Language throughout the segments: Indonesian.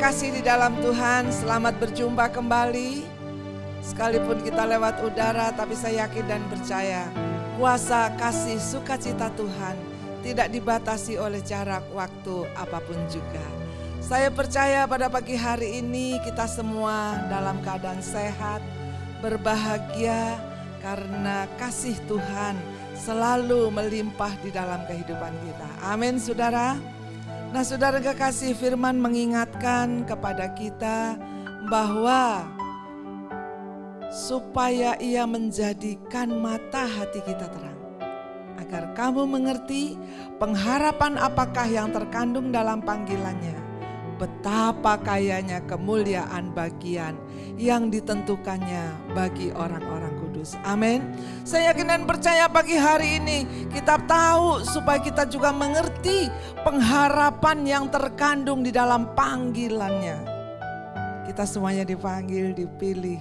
kasih di dalam Tuhan, selamat berjumpa kembali. Sekalipun kita lewat udara, tapi saya yakin dan percaya kuasa, kasih, sukacita Tuhan tidak dibatasi oleh jarak, waktu, apapun juga. Saya percaya pada pagi hari ini kita semua dalam keadaan sehat, berbahagia karena kasih Tuhan selalu melimpah di dalam kehidupan kita. Amin, saudara. Nah, saudara kekasih, firman mengingatkan kepada kita bahwa supaya ia menjadikan mata hati kita terang, agar kamu mengerti pengharapan apakah yang terkandung dalam panggilannya, betapa kayanya kemuliaan bagian yang ditentukannya bagi orang-orang kudus. Amin. Saya yakin dan percaya pagi hari ini kita tahu supaya kita juga mengerti pengharapan yang terkandung di dalam panggilannya. Kita semuanya dipanggil, dipilih,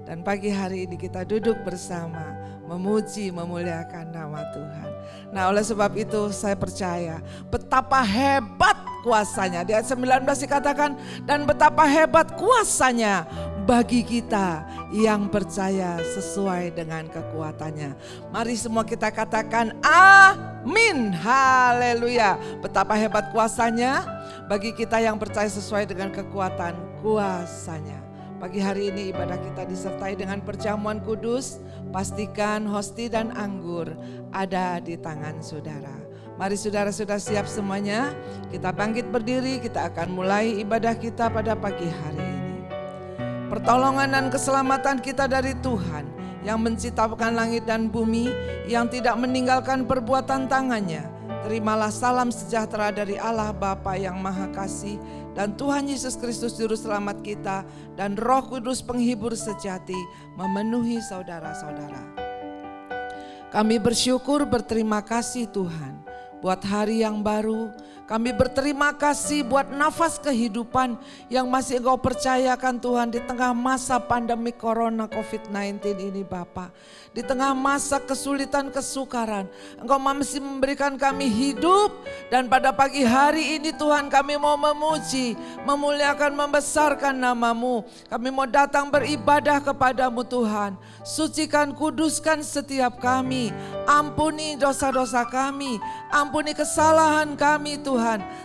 dan pagi hari ini kita duduk bersama memuji, memuliakan nama Tuhan. Nah, oleh sebab itu saya percaya betapa hebat kuasanya. Di ayat 19 dikatakan, dan betapa hebat kuasanya bagi kita yang percaya sesuai dengan kekuatannya. Mari semua kita katakan amin, haleluya. Betapa hebat kuasanya bagi kita yang percaya sesuai dengan kekuatan kuasanya. Pagi hari ini ibadah kita disertai dengan perjamuan kudus. Pastikan hosti dan anggur ada di tangan saudara. Mari saudara sudah siap semuanya. Kita bangkit berdiri, kita akan mulai ibadah kita pada pagi hari ini. Pertolongan dan keselamatan kita dari Tuhan yang menciptakan langit dan bumi, yang tidak meninggalkan perbuatan tangannya. Terimalah salam sejahtera dari Allah Bapa yang Maha Kasih dan Tuhan Yesus Kristus Juru Selamat kita dan Roh Kudus penghibur sejati memenuhi saudara-saudara. Kami bersyukur, berterima kasih Tuhan buat hari yang baru. Kami berterima kasih buat nafas kehidupan yang masih Engkau percayakan Tuhan di tengah masa pandemi Corona COVID-19 ini Bapa. Di tengah masa kesulitan, kesukaran, Engkau masih memberikan kami hidup. Dan pada pagi hari ini Tuhan kami mau memuji, memuliakan, membesarkan nama-Mu. Kami mau datang beribadah kepadamu Tuhan. Sucikan, kuduskan setiap kami. Ampuni dosa-dosa kami. Ampuni kesalahan kami Tuhan.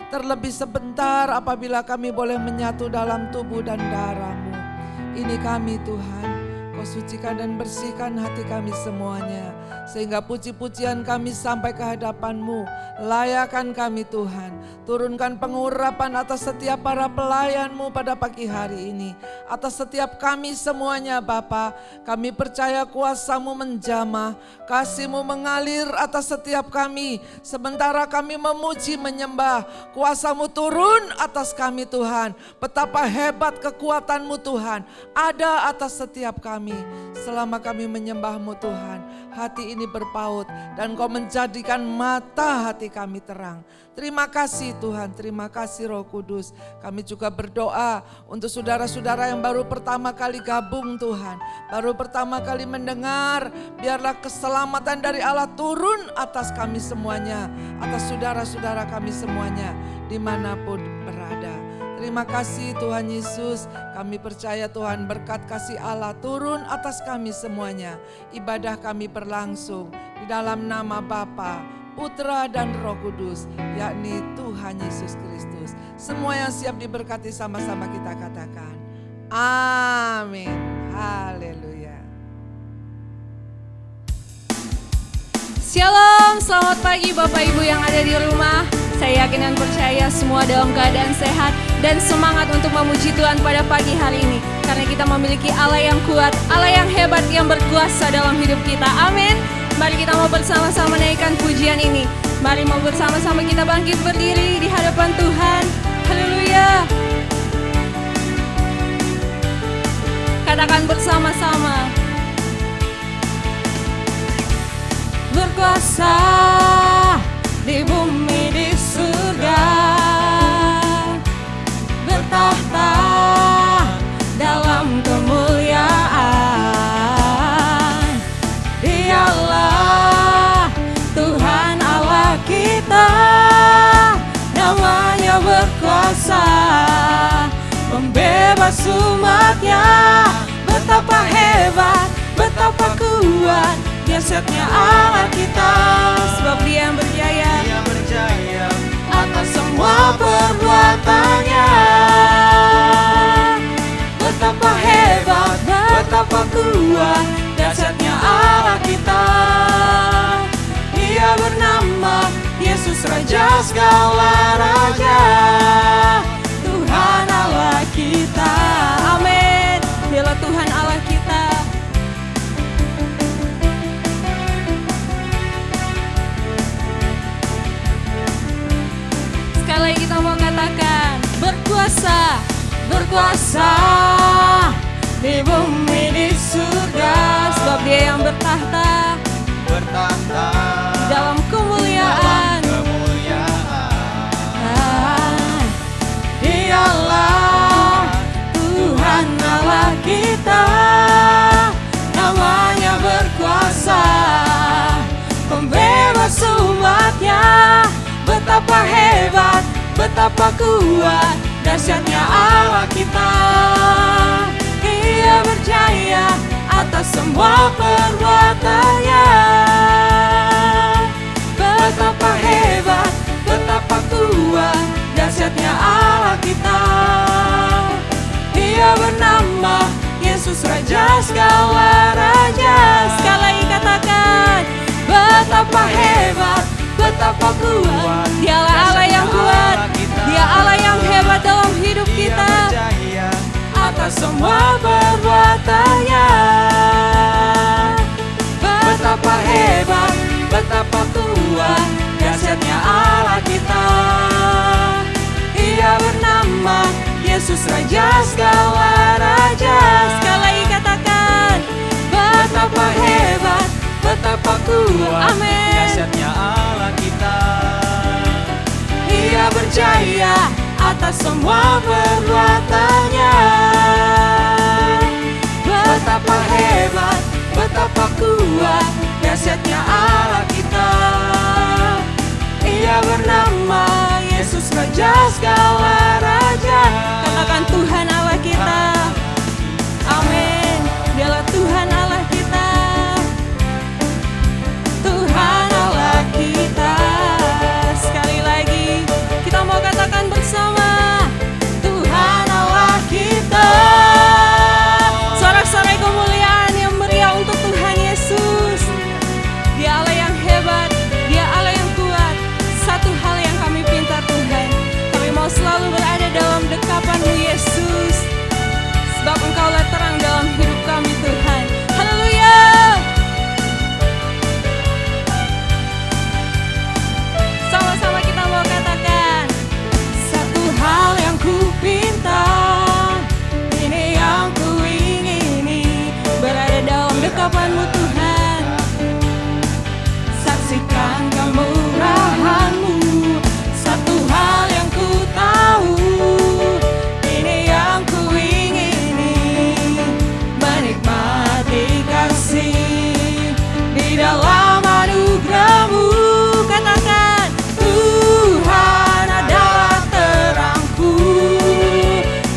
Terlebih sebentar apabila kami boleh menyatu dalam tubuh dan darah-Mu. Ini kami Tuhan. Kau sucikan dan bersihkan hati kami semuanya. Sehingga puji-pujian kami sampai ke hadapan-Mu. Layakan kami Tuhan. Turunkan pengurapan atas setiap para pelayan-Mu pada pagi hari ini. Atas setiap kami semuanya Bapa. Kami percaya kuasa-Mu menjamah. Kasih-Mu mengalir atas setiap kami. Sementara kami memuji, menyembah. Kuasa-Mu turun atas kami Tuhan. Betapa hebat kekuatan-Mu Tuhan. Ada atas setiap kami. Selama kami menyembah-Mu Tuhan, hati ini berpaut dan Kau menjadikan mata hati kami terang. Terima kasih Tuhan, terima kasih Roh Kudus. Kami juga berdoa untuk saudara-saudara yang baru pertama kali gabung Tuhan. Baru pertama kali mendengar, biarlah keselamatan dari Allah turun atas kami semuanya. Atas saudara-saudara kami semuanya, dimanapun berada. Terima kasih Tuhan Yesus, kami percaya Tuhan berkat kasih Allah turun atas kami semuanya. Ibadah kami berlangsung di dalam nama Bapa, Putra dan Roh Kudus, yakni Tuhan Yesus Kristus. Semua yang siap diberkati sama-sama kita katakan, amin, haleluya. Shalom, selamat pagi Bapak Ibu yang ada di rumah. Saya yakin dan percaya semua dalam keadaan sehat dan semangat untuk memuji Tuhan pada pagi hari ini. Karena kita memiliki Allah yang kuat, Allah yang hebat, yang berkuasa dalam hidup kita. Amin. Mari kita mau bersama-sama menaikkan pujian ini. Mari mau bersama-sama kita bangkit berdiri di hadapan Tuhan. Haleluya. Katakan bersama-sama. Berkuasa di bumi, di surga, bertahta dalam kemuliaan. Dialah Tuhan Allah kita, namanya berkuasa pembebas umatnya. Betapa hebat, betapa kuat dahsyatnya Allah kita. Sebab Dia yang berjaya atas semua perbuatannya. Betapa hebat, betapa kuat dahsyatnya Allah kita. Dia bernama Yesus, Raja segala raja, Tuhan Allah kita. Amin. Dialah Tuhan Allah kita. Sekali lagi kita mau katakan, berkuasa, berkuasa di bumi, di surga. Sebab Dia yang bertahta di dalam kemuliaan. Dialah Tuhan Allah kita, namanya berkuasa, pembebas umatnya. Betapa hebat, betapa kuat dahsyatnya Allah kita. Dia berjaya atas semua perbuatannya. Betapa hebat, betapa kuat dahsyatnya Allah kita. Dia bernama Yesus, Raja segala raja. Sekali lagi katakan, betapa hebat, betapa kuat. Dialah Allah yang kuat, Dia Allah yang hebat dalam hidup kita. Atas semua perbuatannya. Betapa hebat, betapa kuat dahsyatnya Allah kita. Dia bernama Yesus, Raja segala raja. Sekali lagi katakan, betapa hebat, betapa kuat. Amin. Dahsyatnya Allah kita. Dia berjaya atas semua perbuatannya. Betapa hebat, betapa kuat dahsyatnya Allah kita. Ia bernama Yesus, Raja segala raja. Katakan, Tuhan Allah kita. Amin. Dialah Tuhan Allah kita, Tuhan Allah kita. Sekali lagi kita mau katakan bersama, Tuhan Allah kita. Sorak-sorai kemuliaan yang meriah untuk Tuhan Yesus. Dia Allah yang hebat, Dia Allah yang kuat. Satu hal yang kami pinta Tuhan, kami mau selalu berada dalam dekapan-Mu Yesus. Sebab Engkaulah terang dalam hidup kami Tuhan. Haleluya. Sama-sama kita mau katakan, satu hal yang ku pinta, ini yang ku ingini, berada dalam dekapan-Mu Tuhan. Saksikan kemurahan-Mu. Satu hal yang ku tahu, ini yang ku ingini, menikmati kasih di dalam anugerah-Mu. Katakan, Tuhan adalah terangku,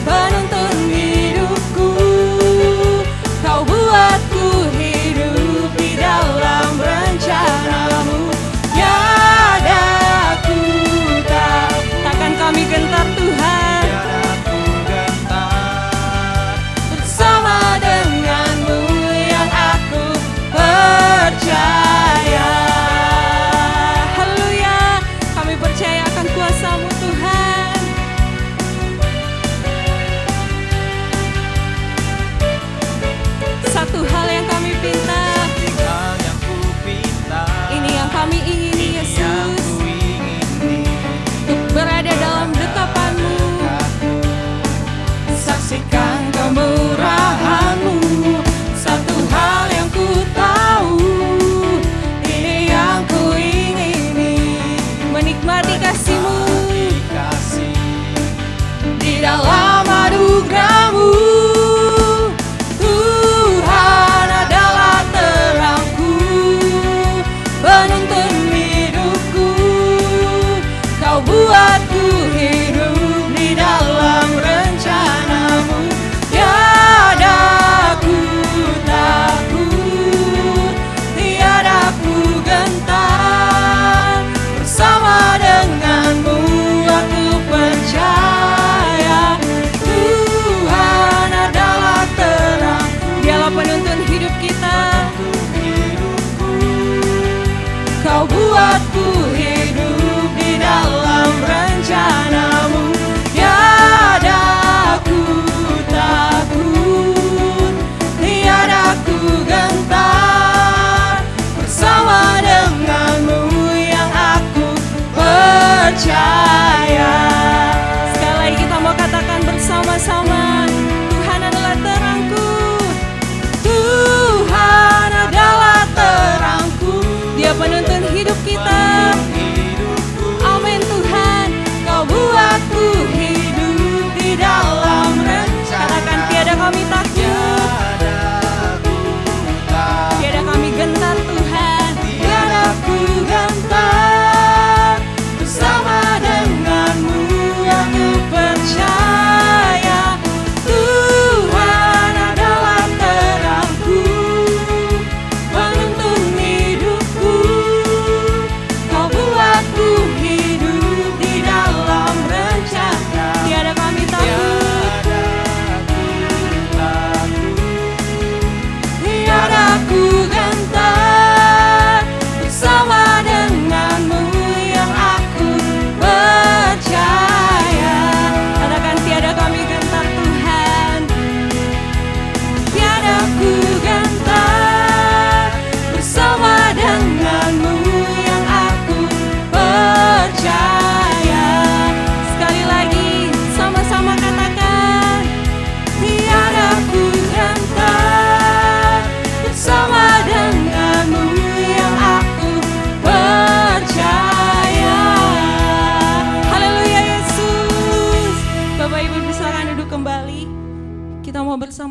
penuntun hidupku. Kau buatku hidup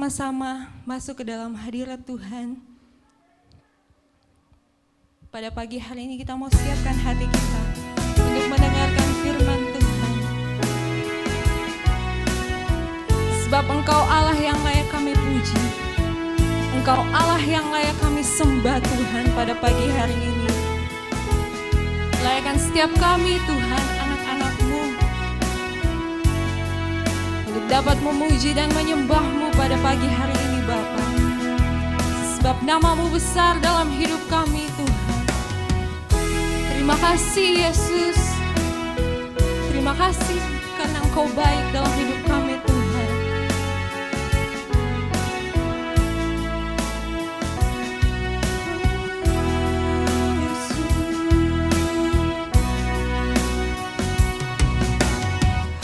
bersama-sama masuk ke dalam hadirat Tuhan. Pada pagi hari ini kita mau siapkan hati kita untuk mendengarkan firman Tuhan. Sebab Engkau Allah yang layak kami puji, Engkau Allah yang layak kami sembah Tuhan pada pagi hari ini. Layakkan setiap kami Tuhan, anak-anak-Mu, untuk dapat memuji dan menyembah-Mu pada pagi hari ini Bapa. Sebab nama-Mu besar dalam hidup kami Tuhan. Terima kasih Yesus. Terima kasih karena Engkau baik dalam hidup kami Tuhan.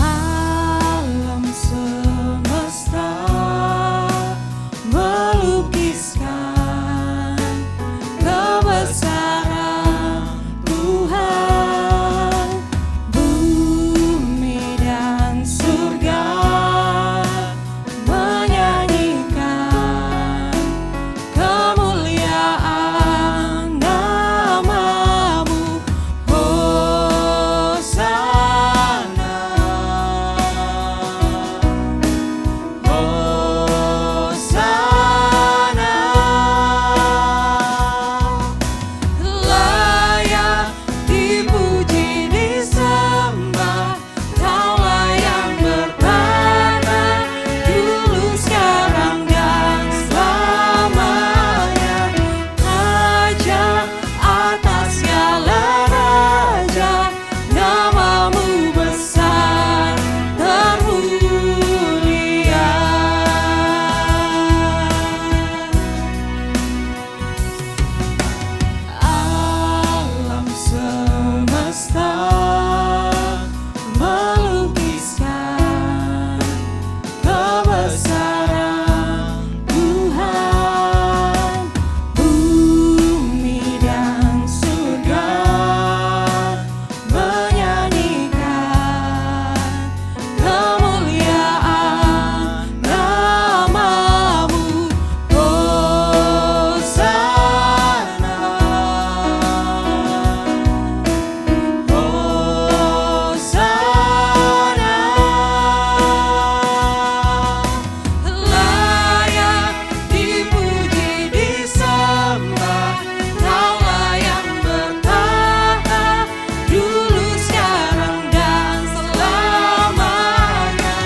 Alam semesta melukiskan kebesaran Tuhan, bumi dan surga menyanyikan kemuliaan nama-Mu. Hosana, Hosana, layak dipuji disembah, Kaulah yang bertata dulu sekarang dan selamanya. Raja atas segala raja, nama-Mu besar termulia. Alam semesta melukiskan kebesaran Tuhan, bumi dan surga menyanyikan kemuliaan nama-Mu. Hosana, Hosana, layak dipuji disembah, Kaulah yang bertata dulu sekarang dan selamanya.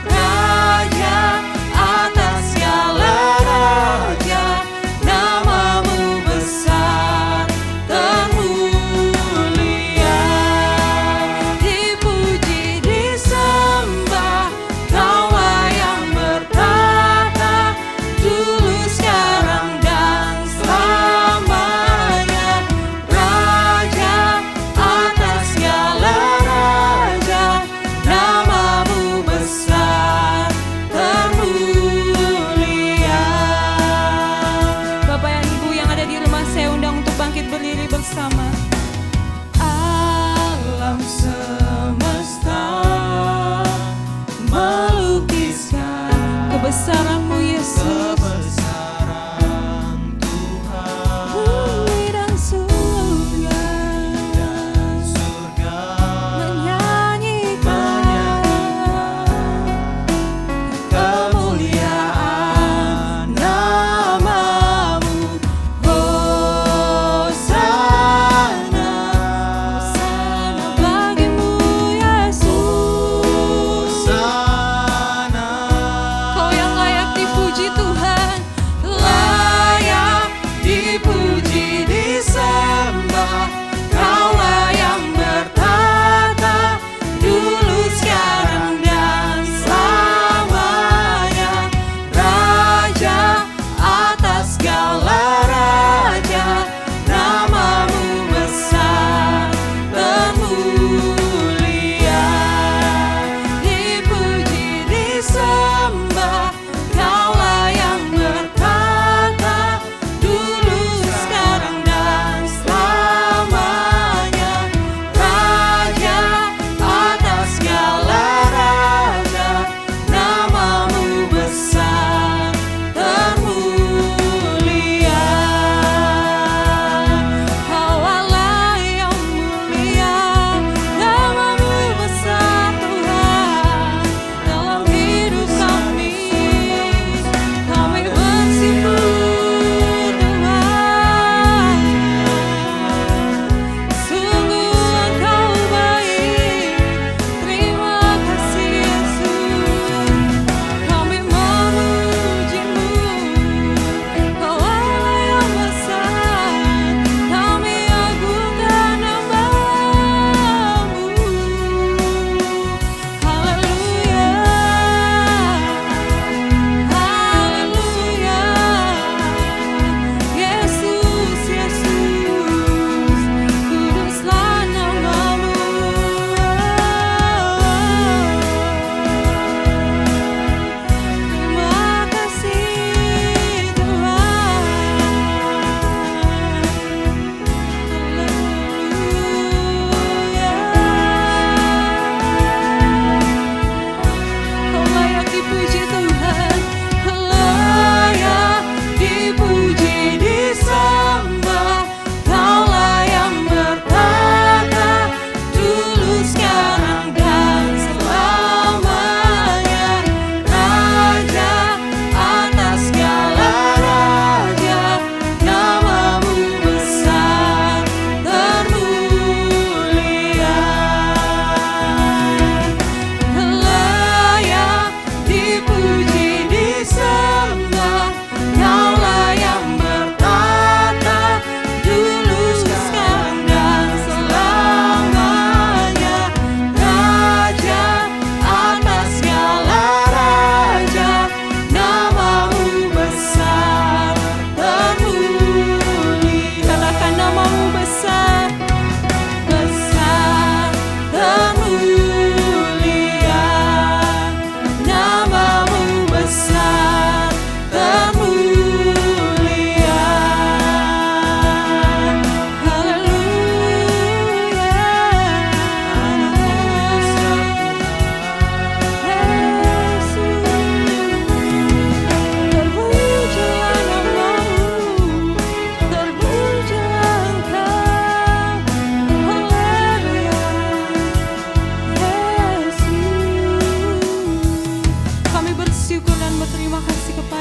Raja atas segala raja, nama-Mu besar termulia. Dipuji disembah, Kaulah yang bertata dulu sekarang dan selamanya. Raja atas segala raja, nama-Mu besar termulia. Bapak dan Ibu yang ada di rumah, saya undang untuk bangkit berdiri bersama. Alam semesta melukiskan Kebesaran-Mu Yesus, kebesaran Tuhan, bumi dan surga surga menyanyikan kemuliaan nama-Mu. Hosana, Hosana bagi-Mu Yesus. Hosana, Kau yang layak dipuji Tuhan.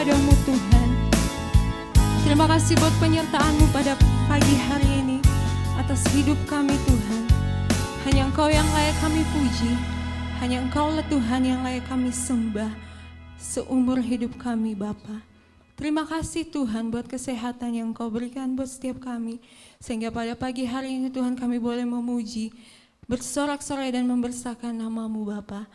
kepadamu Tuhan. Terima kasih buat penyertaan-Mu pada pagi hari ini atas hidup kami Tuhan. Hanya Engkau yang layak kami puji, hanya Engkau-lah Tuhan yang layak kami sembah seumur hidup kami Bapa. Terima kasih Tuhan buat kesehatan yang Engkau berikan buat setiap kami. Sehingga pada pagi hari ini Tuhan kami boleh memuji, bersorak-sorai dan membersakan nama-Mu Bapa.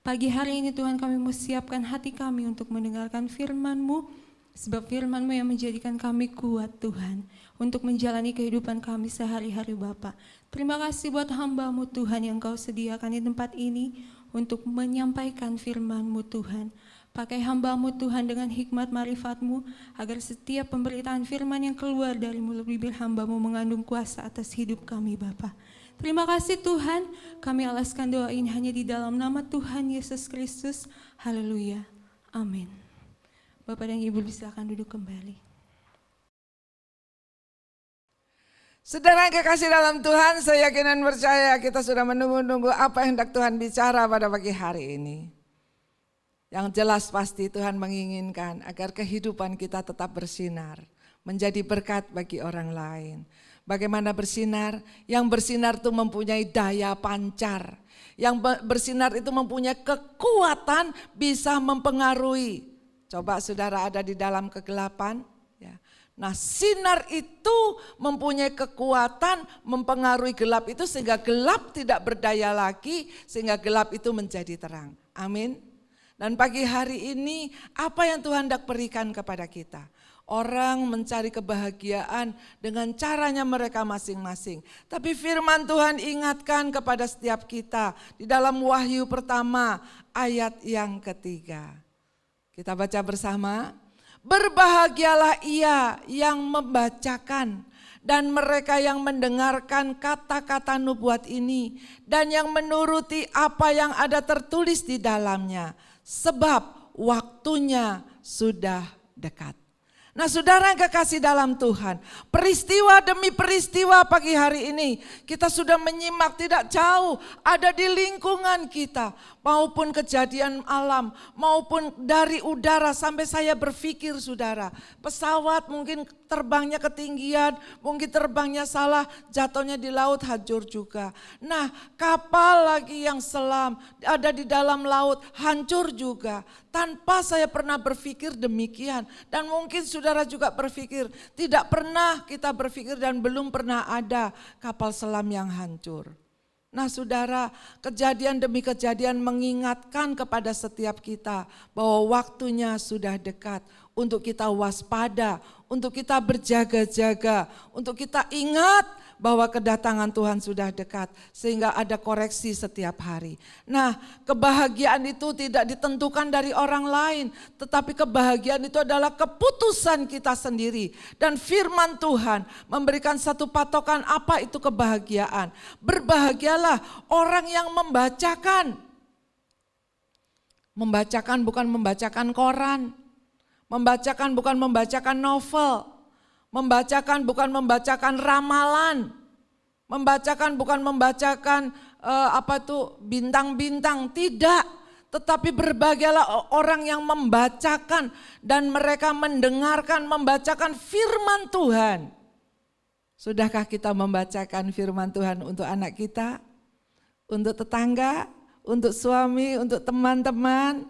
Pagi hari ini Tuhan kami mau siapkan hati kami untuk mendengarkan firman-Mu. Sebab firman-Mu yang menjadikan kami kuat Tuhan. Untuk menjalani kehidupan kami sehari-hari Bapa. Terima kasih buat hamba-Mu Tuhan yang Engkau sediakan di tempat ini. Untuk menyampaikan firman-Mu Tuhan. Pakai hamba-Mu Tuhan dengan hikmat marifat-Mu, agar setiap pemberitaan firman yang keluar dari mulut bibir hamba-Mu mengandung kuasa atas hidup kami Bapa. Terima kasih Tuhan, kami alaskan doa ini hanya di dalam nama Tuhan Yesus Kristus. Haleluya. Amin. Bapak dan Ibu silakan duduk kembali. Saudara yang kekasih dalam Tuhan, saya yakin dan percaya kita sudah menunggu-nunggu apa yang hendak Tuhan bicara pada pagi hari ini. Yang jelas pasti Tuhan menginginkan agar kehidupan kita tetap bersinar, menjadi berkat bagi orang lain. Bagaimana bersinar? Yang bersinar itu mempunyai daya pancar. Yang bersinar itu mempunyai kekuatan bisa mempengaruhi. Coba saudara ada di dalam kegelapan. Ya. Nah sinar itu mempunyai kekuatan mempengaruhi gelap itu sehingga gelap tidak berdaya lagi. Sehingga gelap itu menjadi terang. Amin. Dan pagi hari ini apa yang Tuhan hendak berikan kepada kita? Orang mencari kebahagiaan dengan caranya mereka masing-masing. Tapi firman Tuhan ingatkan kepada setiap kita di dalam Wahyu pertama ayat yang ketiga. Kita baca bersama. Berbahagialah ia yang membacakan dan mereka yang mendengarkan kata-kata nubuat ini dan yang menuruti apa yang ada tertulis di dalamnya. Sebab waktunya sudah dekat. Nah saudara yang kekasih dalam Tuhan, peristiwa demi peristiwa pagi hari ini kita sudah menyimak tidak jauh ada di lingkungan kita. Maupun kejadian alam, maupun dari udara sampai saya berpikir saudara. Pesawat mungkin terbangnya ketinggian, mungkin terbangnya salah, jatuhnya di laut hancur juga. Nah kapal lagi yang selam ada di dalam laut hancur juga. Tanpa saya pernah berpikir demikian. Dan mungkin saudara juga berpikir, tidak pernah kita berpikir dan belum pernah ada kapal selam yang hancur. Nah saudara, kejadian demi kejadian mengingatkan kepada setiap kita bahwa waktunya sudah dekat untuk kita waspada, untuk kita berjaga-jaga, untuk kita ingat bahwa kedatangan Tuhan sudah dekat sehingga ada koreksi setiap hari. Nah, kebahagiaan itu tidak ditentukan dari orang lain, tetapi kebahagiaan itu adalah keputusan kita sendiri. Dan firman Tuhan memberikan satu patokan apa itu kebahagiaan. Berbahagialah orang yang membacakan. Membacakan bukan membacakan koran. Membacakan bukan membacakan novel. Membacakan bukan membacakan ramalan. Membacakan bukan membacakan bintang-bintang, tidak. Tetapi berbahagialah orang yang membacakan dan mereka mendengarkan, membacakan firman Tuhan. Sudahkah kita membacakan firman Tuhan untuk anak kita? Untuk tetangga, untuk suami, untuk teman-teman?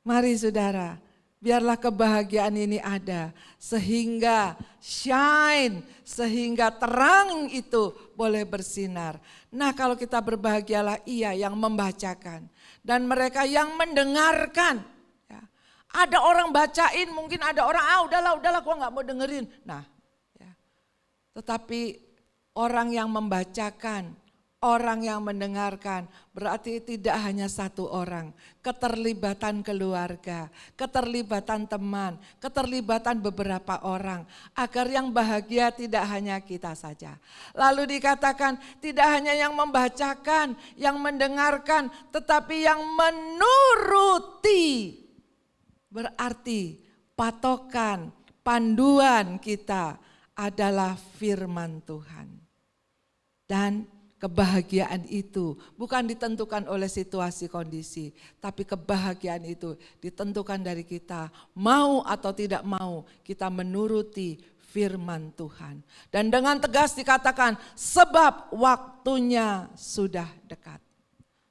Mari saudara. Biarlah kebahagiaan ini ada sehingga shine, sehingga terang itu boleh bersinar. Nah kalau kita berbahagialah ia yang membacakan dan mereka yang mendengarkan. Ya. Ada orang bacain, mungkin ada orang udahlah gua gak mau dengerin. Nah, ya. Tetapi orang yang membacakan, orang yang mendengarkan berarti tidak hanya satu orang. Keterlibatan keluarga, keterlibatan teman, keterlibatan beberapa orang. Agar yang bahagia tidak hanya kita saja. Lalu dikatakan tidak hanya yang membacakan, yang mendengarkan, tetapi yang menuruti. Berarti patokan, panduan kita adalah firman Tuhan. Dan kebahagiaan itu bukan ditentukan oleh situasi kondisi, tapi kebahagiaan itu ditentukan dari kita mau atau tidak mau kita menuruti firman Tuhan. Dan dengan tegas dikatakan sebab waktunya sudah dekat.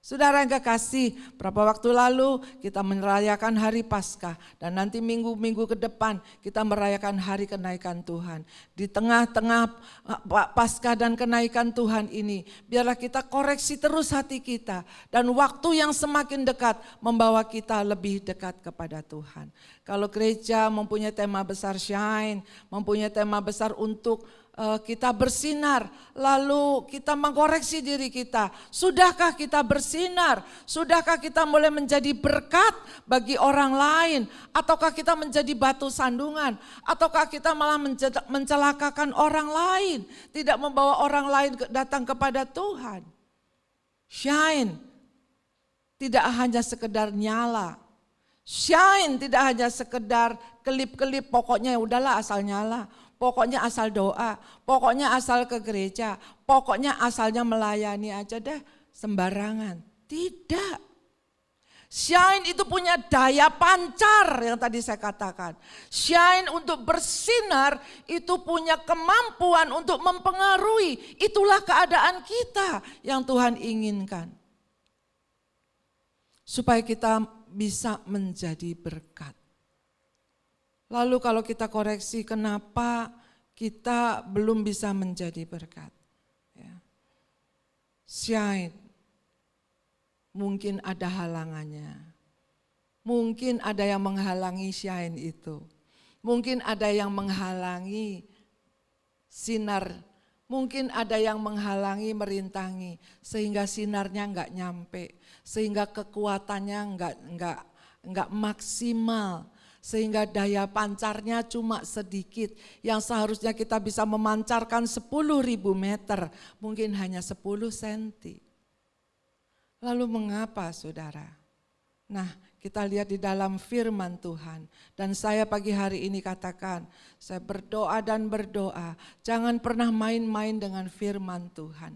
Saudara yang kekasih, berapa waktu lalu kita merayakan hari Paskah dan nanti minggu-minggu ke depan kita merayakan hari kenaikan Tuhan. Di tengah-tengah Paskah dan kenaikan Tuhan ini, biarlah kita koreksi terus hati kita dan waktu yang semakin dekat membawa kita lebih dekat kepada Tuhan. Kalau gereja mempunyai tema besar shine, mempunyai tema besar untuk kita bersinar, lalu kita mengkoreksi diri kita. Sudahkah kita bersinar? Sudahkah kita mulai menjadi berkat bagi orang lain? Ataukah kita menjadi batu sandungan? Ataukah kita malah mencelakakan orang lain? Tidak membawa orang lain datang kepada Tuhan. Shine tidak hanya sekedar nyala. Shine tidak hanya sekedar kelip-kelip, pokoknya udahlah asal nyala. Pokoknya asal doa, pokoknya asal ke gereja, pokoknya asalnya melayani aja deh sembarangan. Tidak. Shine itu punya daya pancar yang tadi saya katakan. Shine untuk bersinar itu punya kemampuan untuk mempengaruhi. Itulah keadaan kita yang Tuhan inginkan. Supaya kita bisa menjadi berkat. Lalu kalau kita koreksi kenapa kita belum bisa menjadi berkat. Ya. Shine, mungkin ada halangannya. Mungkin ada yang menghalangi shine itu. Mungkin ada yang menghalangi sinar. Mungkin ada yang menghalangi merintangi. Sehingga sinarnya enggak nyampe. Sehingga kekuatannya enggak maksimal. Sehingga daya pancarnya cuma sedikit. Yang seharusnya kita bisa memancarkan 10.000 meter. Mungkin hanya 10 senti. Lalu mengapa saudara? Nah kita lihat di dalam firman Tuhan. Dan saya pagi hari ini katakan. Saya berdoa dan berdoa. Jangan pernah main-main dengan firman Tuhan.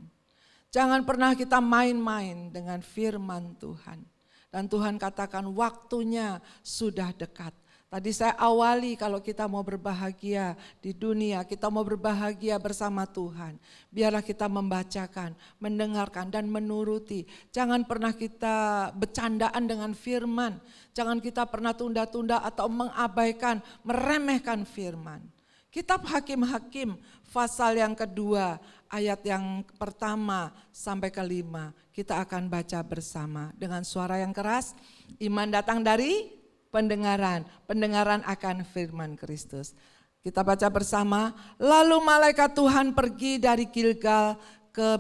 Jangan pernah kita main-main dengan firman Tuhan. Dan Tuhan katakan waktunya sudah dekat. Tadi saya awali kalau kita mau berbahagia di dunia, kita mau berbahagia bersama Tuhan. Biarlah kita membacakan, mendengarkan dan menuruti. Jangan pernah kita bercandaan dengan firman. Jangan kita pernah tunda-tunda atau mengabaikan, meremehkan firman. Kitab Hakim-Hakim pasal yang kedua, ayat yang pertama sampai kelima. Kita akan baca bersama dengan suara yang keras. Iman datang dari pendengaran akan firman Kristus. Kita baca bersama. Lalu malaikat Tuhan pergi dari Gilgal ke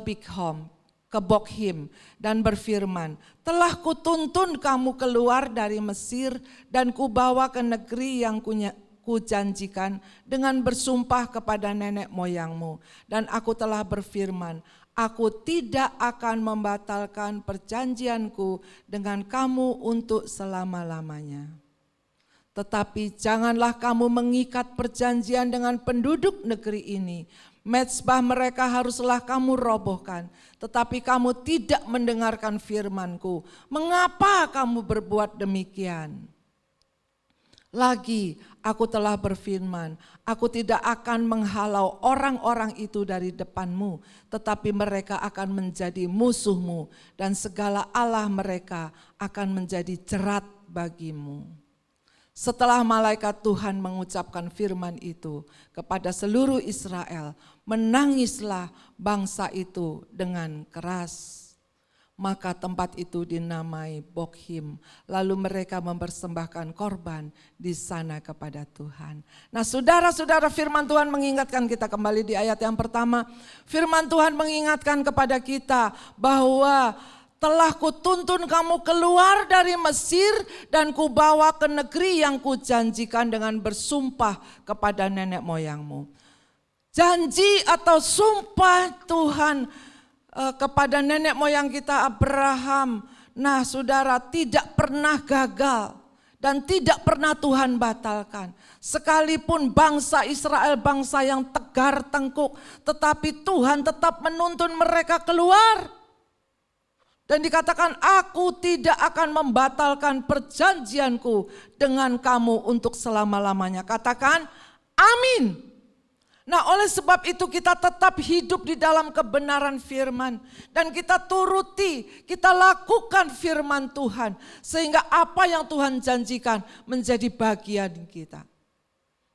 Bokhim dan berfirman, telah kutuntun kamu keluar dari Mesir dan kubawa ke negeri yang kujanjikan dengan bersumpah kepada nenek moyangmu. Dan aku telah berfirman, aku tidak akan membatalkan perjanjianku dengan kamu untuk selama-lamanya. Tetapi janganlah kamu mengikat perjanjian dengan penduduk negeri ini. Mezbah mereka haruslah kamu robohkan. Tetapi kamu tidak mendengarkan firman-Ku. Mengapa kamu berbuat demikian? Lagi aku telah berfirman, aku tidak akan menghalau orang-orang itu dari depanmu, tetapi mereka akan menjadi musuhmu dan segala Allah mereka akan menjadi jerat bagimu. Setelah malaikat Tuhan mengucapkan firman itu kepada seluruh Israel, menangislah bangsa itu dengan keras. Maka tempat itu dinamai Bokhim, lalu mereka mempersembahkan korban di sana kepada Tuhan. Nah saudara-saudara, firman Tuhan mengingatkan kita kembali di ayat yang pertama. Firman Tuhan mengingatkan kepada kita bahwa telah kutuntun kamu keluar dari Mesir dan kubawa ke negeri yang kujanjikan dengan bersumpah kepada nenek moyangmu. Janji atau sumpah Tuhan kepada nenek moyang kita Abraham. Nah saudara, tidak pernah gagal. Dan tidak pernah Tuhan batalkan. Sekalipun bangsa Israel bangsa yang tegar tengkuk, tetapi Tuhan tetap menuntun mereka keluar. Dan dikatakan, aku tidak akan membatalkan perjanjianku dengan kamu untuk selama-lamanya. Katakan, amin. Nah, oleh sebab itu kita tetap hidup di dalam kebenaran firman. Dan kita turuti, kita lakukan firman Tuhan. Sehingga apa yang Tuhan janjikan menjadi bagian kita.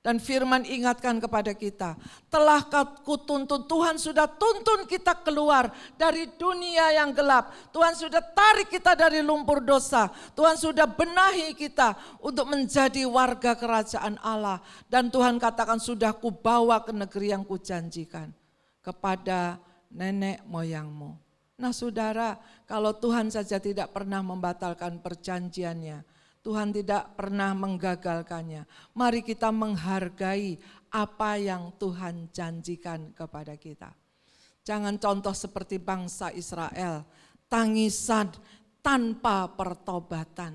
Dan firman ingatkan kepada kita, telah kutuntun, Tuhan sudah tuntun kita keluar dari dunia yang gelap. Tuhan sudah tarik kita dari lumpur dosa. Tuhan sudah benahi kita untuk menjadi warga kerajaan Allah. Dan Tuhan katakan, sudah kubawa ke negeri yang kujanjikan kepada nenek moyangmu. Nah saudara, kalau Tuhan saja tidak pernah membatalkan perjanjiannya, Tuhan tidak pernah menggagalkannya. Mari kita menghargai apa yang Tuhan janjikan kepada kita. Jangan contoh seperti bangsa Israel, tangisan tanpa pertobatan.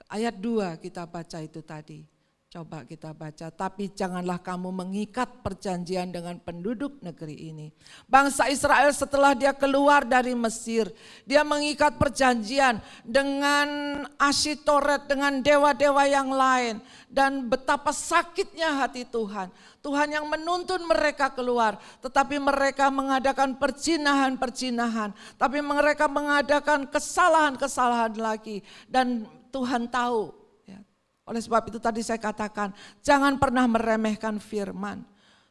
Ayat 2 kita baca itu tadi. Coba kita baca, tapi janganlah kamu mengikat perjanjian dengan penduduk negeri ini. Bangsa Israel setelah dia keluar dari Mesir, dia mengikat perjanjian dengan Asyitoret, dengan dewa-dewa yang lain. Dan betapa sakitnya hati Tuhan. Tuhan yang menuntun mereka keluar, tetapi mereka mengadakan perjinahan-perjinahan. Tapi mereka mengadakan kesalahan-kesalahan lagi. Dan Tuhan tahu. Oleh sebab itu tadi saya katakan, jangan pernah meremehkan firman.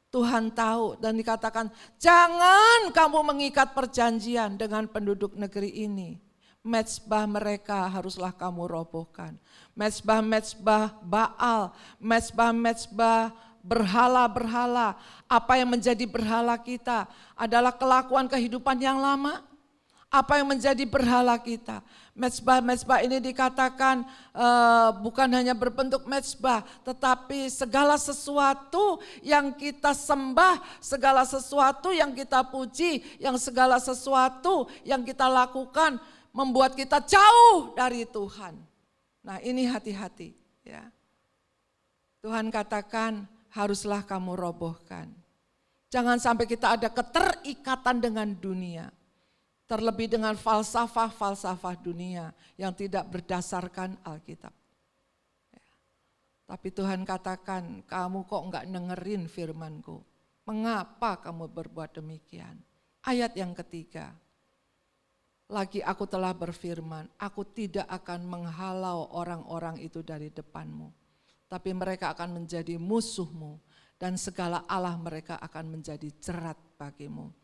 Tuhan tahu dan dikatakan, jangan kamu mengikat perjanjian dengan penduduk negeri ini. Mezbah mereka haruslah kamu robohkan. Mezbah-mezbah Baal, mezbah-mezbah berhala-berhala. Apa yang menjadi berhala kita adalah kelakuan kehidupan yang lama. Apa yang menjadi berhala kita? Mezbah-mezbah ini dikatakan bukan hanya berbentuk mezbah, tetapi segala sesuatu yang kita sembah, segala sesuatu yang kita puji, yang segala sesuatu yang kita lakukan membuat kita jauh dari Tuhan. Nah ini hati-hati ya. Tuhan katakan haruslah kamu robohkan. Jangan sampai kita ada keterikatan dengan dunia. Terlebih dengan falsafah-falsafah dunia yang tidak berdasarkan Alkitab. Tapi Tuhan katakan, kamu kok enggak dengerin firman-Ku? Mengapa kamu berbuat demikian? Ayat yang ketiga. Lagi aku telah berfirman, aku tidak akan menghalau orang-orang itu dari depanmu. Tapi mereka akan menjadi musuhmu dan segala Allah mereka akan menjadi jerat bagimu.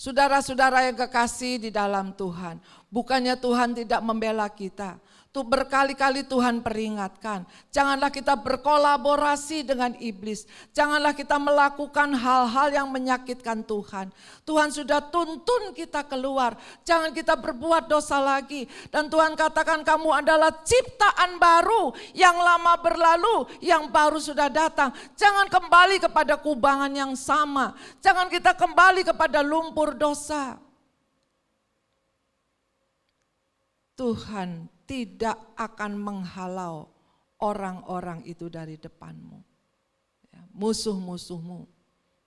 Saudara-saudara yang kekasih di dalam Tuhan, bukannya Tuhan tidak membela kita. Tuh berkali-kali Tuhan peringatkan, janganlah kita berkolaborasi dengan iblis. Janganlah kita melakukan hal-hal yang menyakitkan Tuhan. Tuhan sudah tuntun kita keluar, jangan kita berbuat dosa lagi. Dan Tuhan katakan kamu adalah ciptaan baru, yang lama berlalu, yang baru sudah datang. Jangan kembali kepada kubangan yang sama, jangan kita kembali kepada lumpur dosa. Tuhan tidak akan menghalau orang-orang itu dari depanmu. Musuh-musuhmu,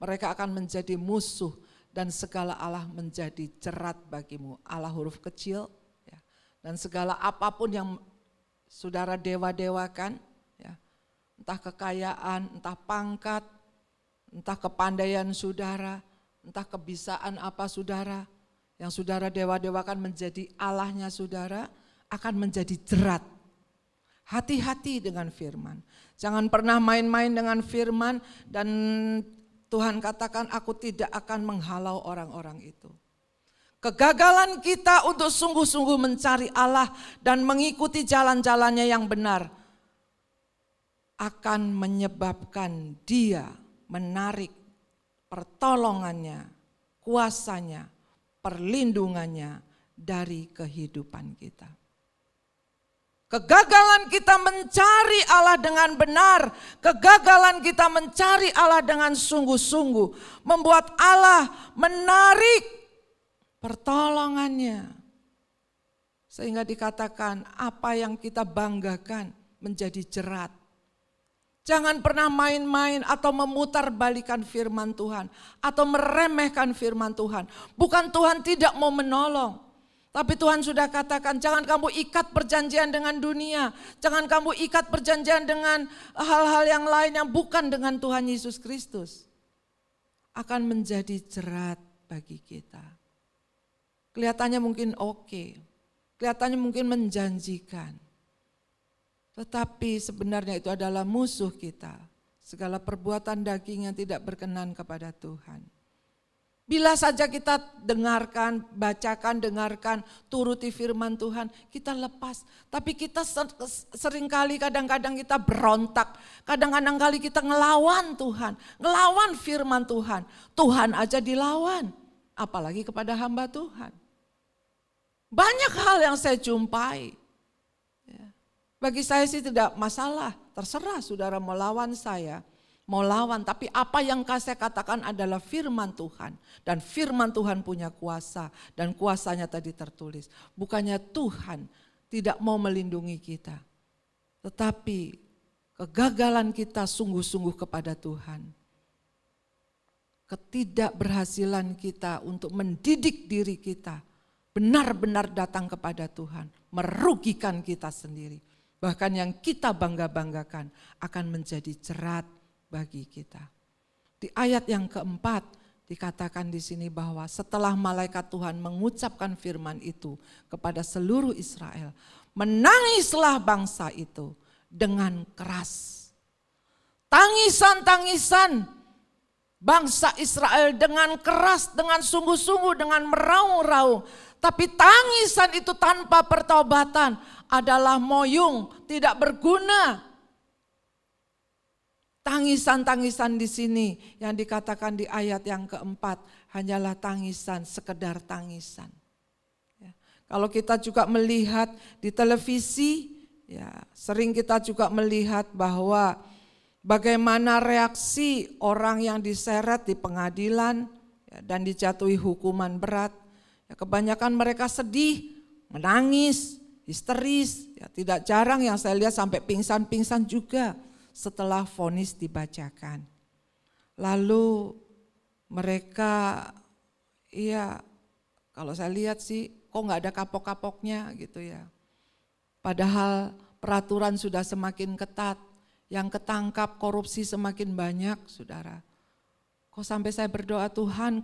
mereka akan menjadi musuh dan segala Allah menjadi jerat bagimu. Allah huruf kecil dan segala apapun yang saudara dewa-dewakan, entah kekayaan, entah pangkat, entah kepandaian saudara, entah kebisaan apa saudara, yang saudara dewa-dewakan menjadi Allahnya saudara, akan menjadi jerat. Hati-hati dengan firman. Jangan pernah main-main dengan firman dan Tuhan katakan aku tidak akan menghalau orang-orang itu. Kegagalan kita untuk sungguh-sungguh mencari Allah dan mengikuti jalan-jalannya yang benar akan menyebabkan Dia menarik pertolongannya, kuasanya, perlindungannya dari kehidupan kita. Kegagalan kita mencari Allah dengan benar, kegagalan kita mencari Allah dengan sungguh-sungguh, membuat Allah menarik pertolongannya. Sehingga dikatakan apa yang kita banggakan menjadi jerat. Jangan pernah main-main atau memutarbalikan firman Tuhan atau meremehkan firman Tuhan. Bukan Tuhan tidak mau menolong, tapi Tuhan sudah katakan jangan kamu ikat perjanjian dengan dunia. Jangan kamu ikat perjanjian dengan hal-hal yang lain yang bukan dengan Tuhan Yesus Kristus. Akan menjadi jerat bagi kita. Kelihatannya mungkin oke, kelihatannya mungkin menjanjikan. Tetapi sebenarnya itu adalah musuh kita. Segala perbuatan daging yang tidak berkenan kepada Tuhan. Bila saja kita dengarkan, bacakan, dengarkan, turuti firman Tuhan, kita lepas. Tapi kita seringkali kadang-kadang kita berontak. Kadang-kadang kali kita ngelawan Tuhan, ngelawan firman Tuhan. Tuhan aja dilawan, apalagi kepada hamba Tuhan. Banyak hal yang saya jumpai. Bagi saya sih tidak masalah, terserah saudara mau lawan saya, mau lawan. Tapi apa yang saya katakan adalah firman Tuhan. Dan firman Tuhan punya kuasa dan kuasanya tadi tertulis. Bukannya Tuhan tidak mau melindungi kita. Tetapi kegagalan kita sungguh-sungguh kepada Tuhan. Ketidakberhasilan kita untuk mendidik diri kita benar-benar datang kepada Tuhan. Merugikan kita sendiri. Bahkan yang kita bangga-banggakan akan menjadi jerat bagi kita. Di ayat yang keempat dikatakan di sini bahwa setelah malaikat Tuhan mengucapkan firman itu kepada seluruh Israel, menangislah bangsa itu dengan keras. Tangisan-tangisan bangsa Israel dengan keras, dengan sungguh-sungguh, dengan meraung-raung. Tapi tangisan itu tanpa pertobatan adalah moyung, tidak berguna. Tangisan-tangisan di sini yang dikatakan di ayat yang keempat hanyalah tangisan, sekedar tangisan. Ya. Kalau kita juga melihat di televisi, ya, sering kita juga melihat bahwa bagaimana reaksi orang yang diseret di pengadilan ya, dan dijatuhi hukuman berat. Ya, kebanyakan mereka sedih, menangis, histeris. Ya, tidak jarang yang saya lihat sampai pingsan-pingsan juga setelah vonis dibacakan. Lalu mereka, iya kalau saya lihat sih kok nggak ada kapok-kapoknya gitu ya. Padahal peraturan sudah semakin ketat. Yang ketangkap korupsi semakin banyak, saudara. Kok sampai saya berdoa, Tuhan,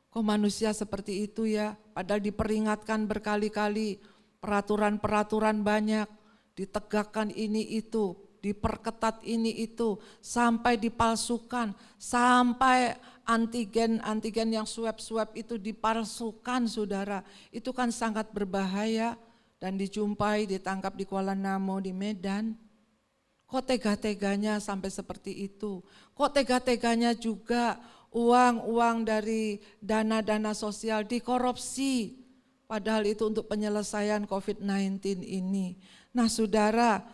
kok manusia seperti itu ya? Padahal diperingatkan berkali-kali, peraturan-peraturan banyak, ditegakkan ini itu, diperketat ini itu, sampai dipalsukan, sampai antigen yang swab itu dipalsukan, saudara. Itu kan sangat berbahaya dan dijumpai, ditangkap di Kuala Namu, di Medan. Kok tega-teganya sampai seperti itu? Kok tega-teganya juga uang-uang dari dana-dana sosial dikorupsi? Padahal itu untuk penyelesaian COVID-19 ini. Nah saudara,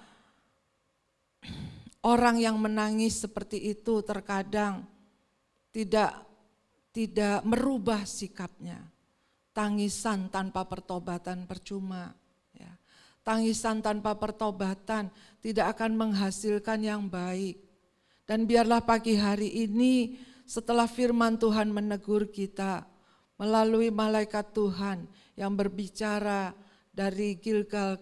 orang yang menangis seperti itu terkadang tidak merubah sikapnya. Tangisan tanpa pertobatan percuma. Tangisan tanpa pertobatan tidak akan menghasilkan yang baik. Dan biarlah pagi hari ini setelah firman Tuhan menegur kita melalui malaikat Tuhan yang berbicara dari Gilgal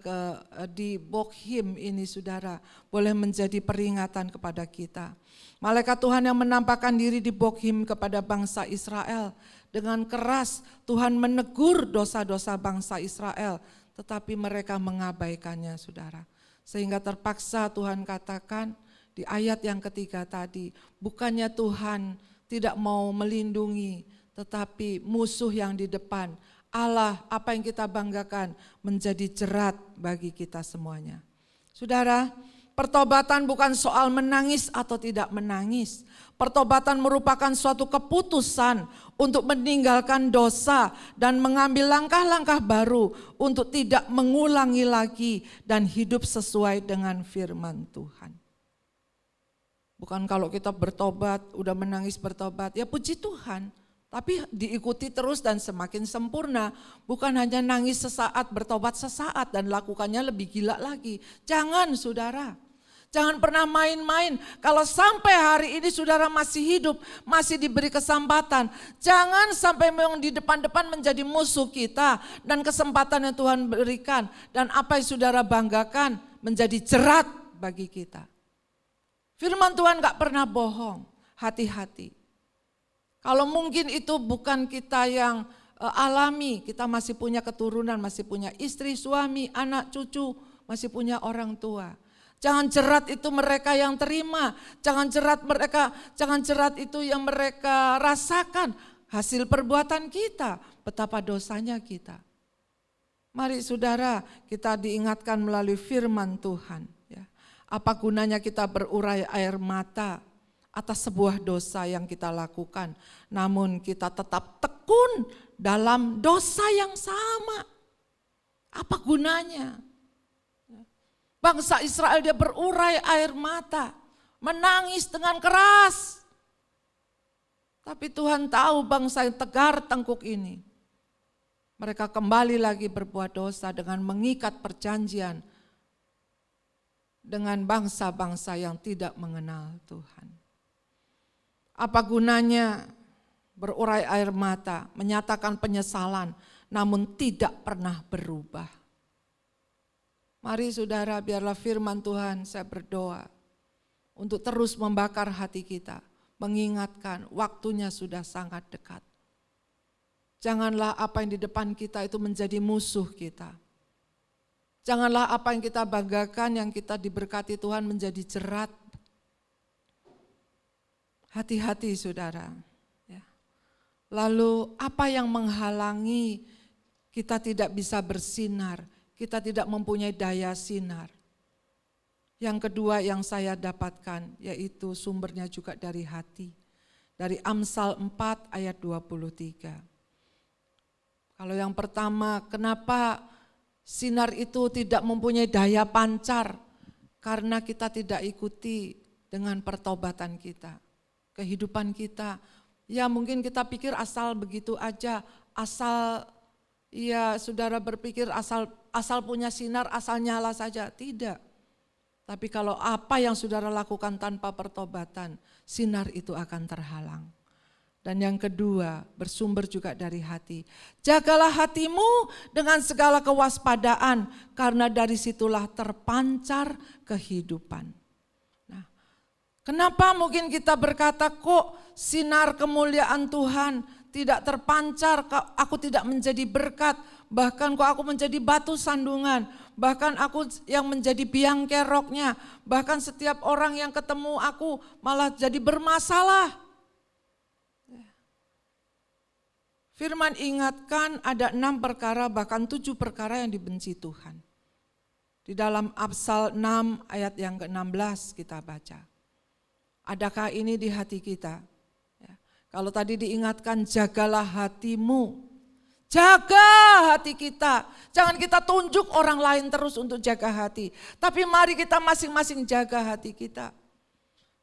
di Bokhim ini saudara, boleh menjadi peringatan kepada kita. Malaikat Tuhan yang menampakkan diri di Bokhim kepada bangsa Israel, dengan keras Tuhan menegur dosa-dosa bangsa Israel, tetapi mereka mengabaikannya saudara. Sehingga terpaksa Tuhan katakan di ayat yang ketiga tadi, bukannya Tuhan tidak mau melindungi, tetapi musuh yang di depan, Allah apa yang kita banggakan menjadi jerat bagi kita semuanya. Saudara, pertobatan bukan soal menangis atau tidak menangis. Pertobatan merupakan suatu keputusan untuk meninggalkan dosa dan mengambil langkah-langkah baru untuk tidak mengulangi lagi dan hidup sesuai dengan firman Tuhan. Bukan kalau kita bertobat, udah menangis bertobat, ya puji Tuhan, Tapi diikuti terus dan semakin sempurna. Bukan hanya nangis sesaat, bertobat sesaat dan lakukannya lebih gila lagi. Jangan saudara. Jangan pernah main-main. Kalau sampai hari ini saudara masih hidup, masih diberi kesempatan. Jangan sampai memang di depan-depan menjadi musuh kita. Dan kesempatan yang Tuhan berikan. Dan apa yang saudara banggakan menjadi jerat bagi kita. Firman Tuhan gak pernah bohong. Hati-hati. Kalau mungkin itu bukan kita yang alami, kita masih punya keturunan, masih punya istri, suami, anak, cucu, masih punya orang tua. Jangan jerat itu mereka yang terima, jangan jerat itu yang mereka rasakan hasil perbuatan kita, betapa dosanya kita. Mari saudara, kita diingatkan melalui firman Tuhan. Ya. Apa gunanya kita berurai air mata atas sebuah dosa yang kita lakukan, namun kita tetap tekun dalam dosa yang sama. Apa gunanya? Bangsa Israel dia berurai air mata, menangis dengan keras. Tapi Tuhan tahu bangsa yang tegar tengkuk ini. Mereka kembali lagi berbuat dosa dengan mengikat perjanjian dengan bangsa-bangsa yang tidak mengenal Tuhan. Apa gunanya berurai air mata, menyatakan penyesalan, namun tidak pernah berubah. Mari saudara, biarlah firman Tuhan, saya berdoa untuk terus membakar hati kita, mengingatkan waktunya sudah sangat dekat. Janganlah apa yang di depan kita itu menjadi musuh kita. Janganlah apa yang kita banggakan, yang kita diberkati Tuhan menjadi jerat. Hati-hati saudara. Ya. Lalu apa yang menghalangi kita tidak bisa bersinar, kita tidak mempunyai daya sinar. Yang kedua yang saya dapatkan yaitu sumbernya juga dari hati. Dari Amsal 4 ayat 23. Kalau yang pertama, kenapa sinar itu tidak mempunyai daya pancar? Karena kita tidak ikuti dengan pertobatan kita. Kehidupan kita, ya mungkin kita pikir asal begitu aja, asal ya saudara berpikir asal punya sinar, asal nyala saja, tidak. Tapi kalau apa yang saudara lakukan tanpa pertobatan, sinar itu akan terhalang. Dan yang kedua, bersumber juga dari hati. Jagalah hatimu dengan segala kewaspadaan, karena dari situlah terpancar kehidupan. Kenapa mungkin kita berkata kok sinar kemuliaan Tuhan tidak terpancar, aku tidak menjadi berkat, bahkan kok aku menjadi batu sandungan, bahkan aku yang menjadi biang keroknya, bahkan setiap orang yang ketemu aku malah jadi bermasalah. Firman ingatkan ada 6 perkara bahkan 7 perkara yang dibenci Tuhan. Di dalam Amsal 6 ayat yang ke-16 kita baca. Adakah ini di hati kita? Ya. Kalau tadi diingatkan jagalah hatimu, jaga hati kita. Jangan kita tunjuk orang lain terus untuk jaga hati. Tapi mari kita masing-masing jaga hati kita.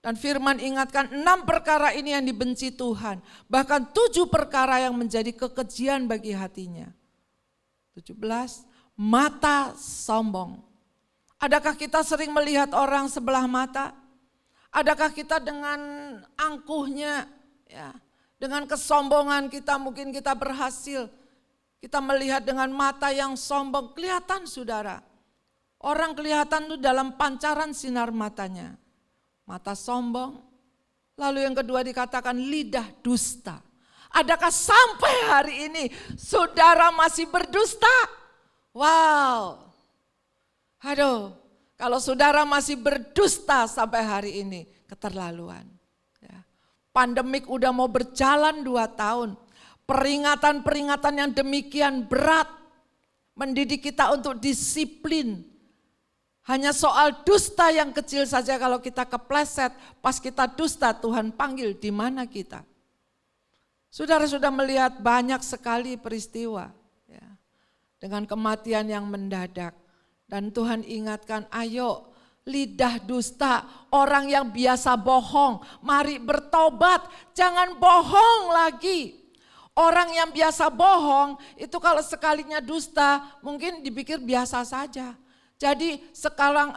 Dan firman ingatkan 6 perkara ini yang dibenci Tuhan. Bahkan 7 perkara yang menjadi kekejian bagi hatinya. 17, mata sombong. Adakah kita sering melihat orang sebelah mata? Adakah kita dengan angkuhnya, ya, dengan kesombongan kita mungkin kita berhasil. Kita melihat dengan mata yang sombong, kelihatan saudara. Orang kelihatan itu dalam pancaran sinar matanya. Mata sombong. Lalu yang kedua dikatakan lidah dusta. Adakah sampai hari ini saudara masih berdusta? Wow. Aduh. Kalau saudara masih berdusta sampai hari ini, keterlaluan. Ya. Pandemik udah mau berjalan 2 tahun. Peringatan-peringatan yang demikian berat mendidik kita untuk disiplin. Hanya soal dusta yang kecil saja kalau kita kepleset, pas kita dusta Tuhan panggil di mana kita. Saudara sudah melihat banyak sekali peristiwa ya, dengan kematian yang mendadak. Dan Tuhan ingatkan, ayo lidah dusta, orang yang biasa bohong, mari bertobat, jangan bohong lagi. Orang yang biasa bohong itu kalau sekalinya dusta mungkin dipikir biasa saja. Jadi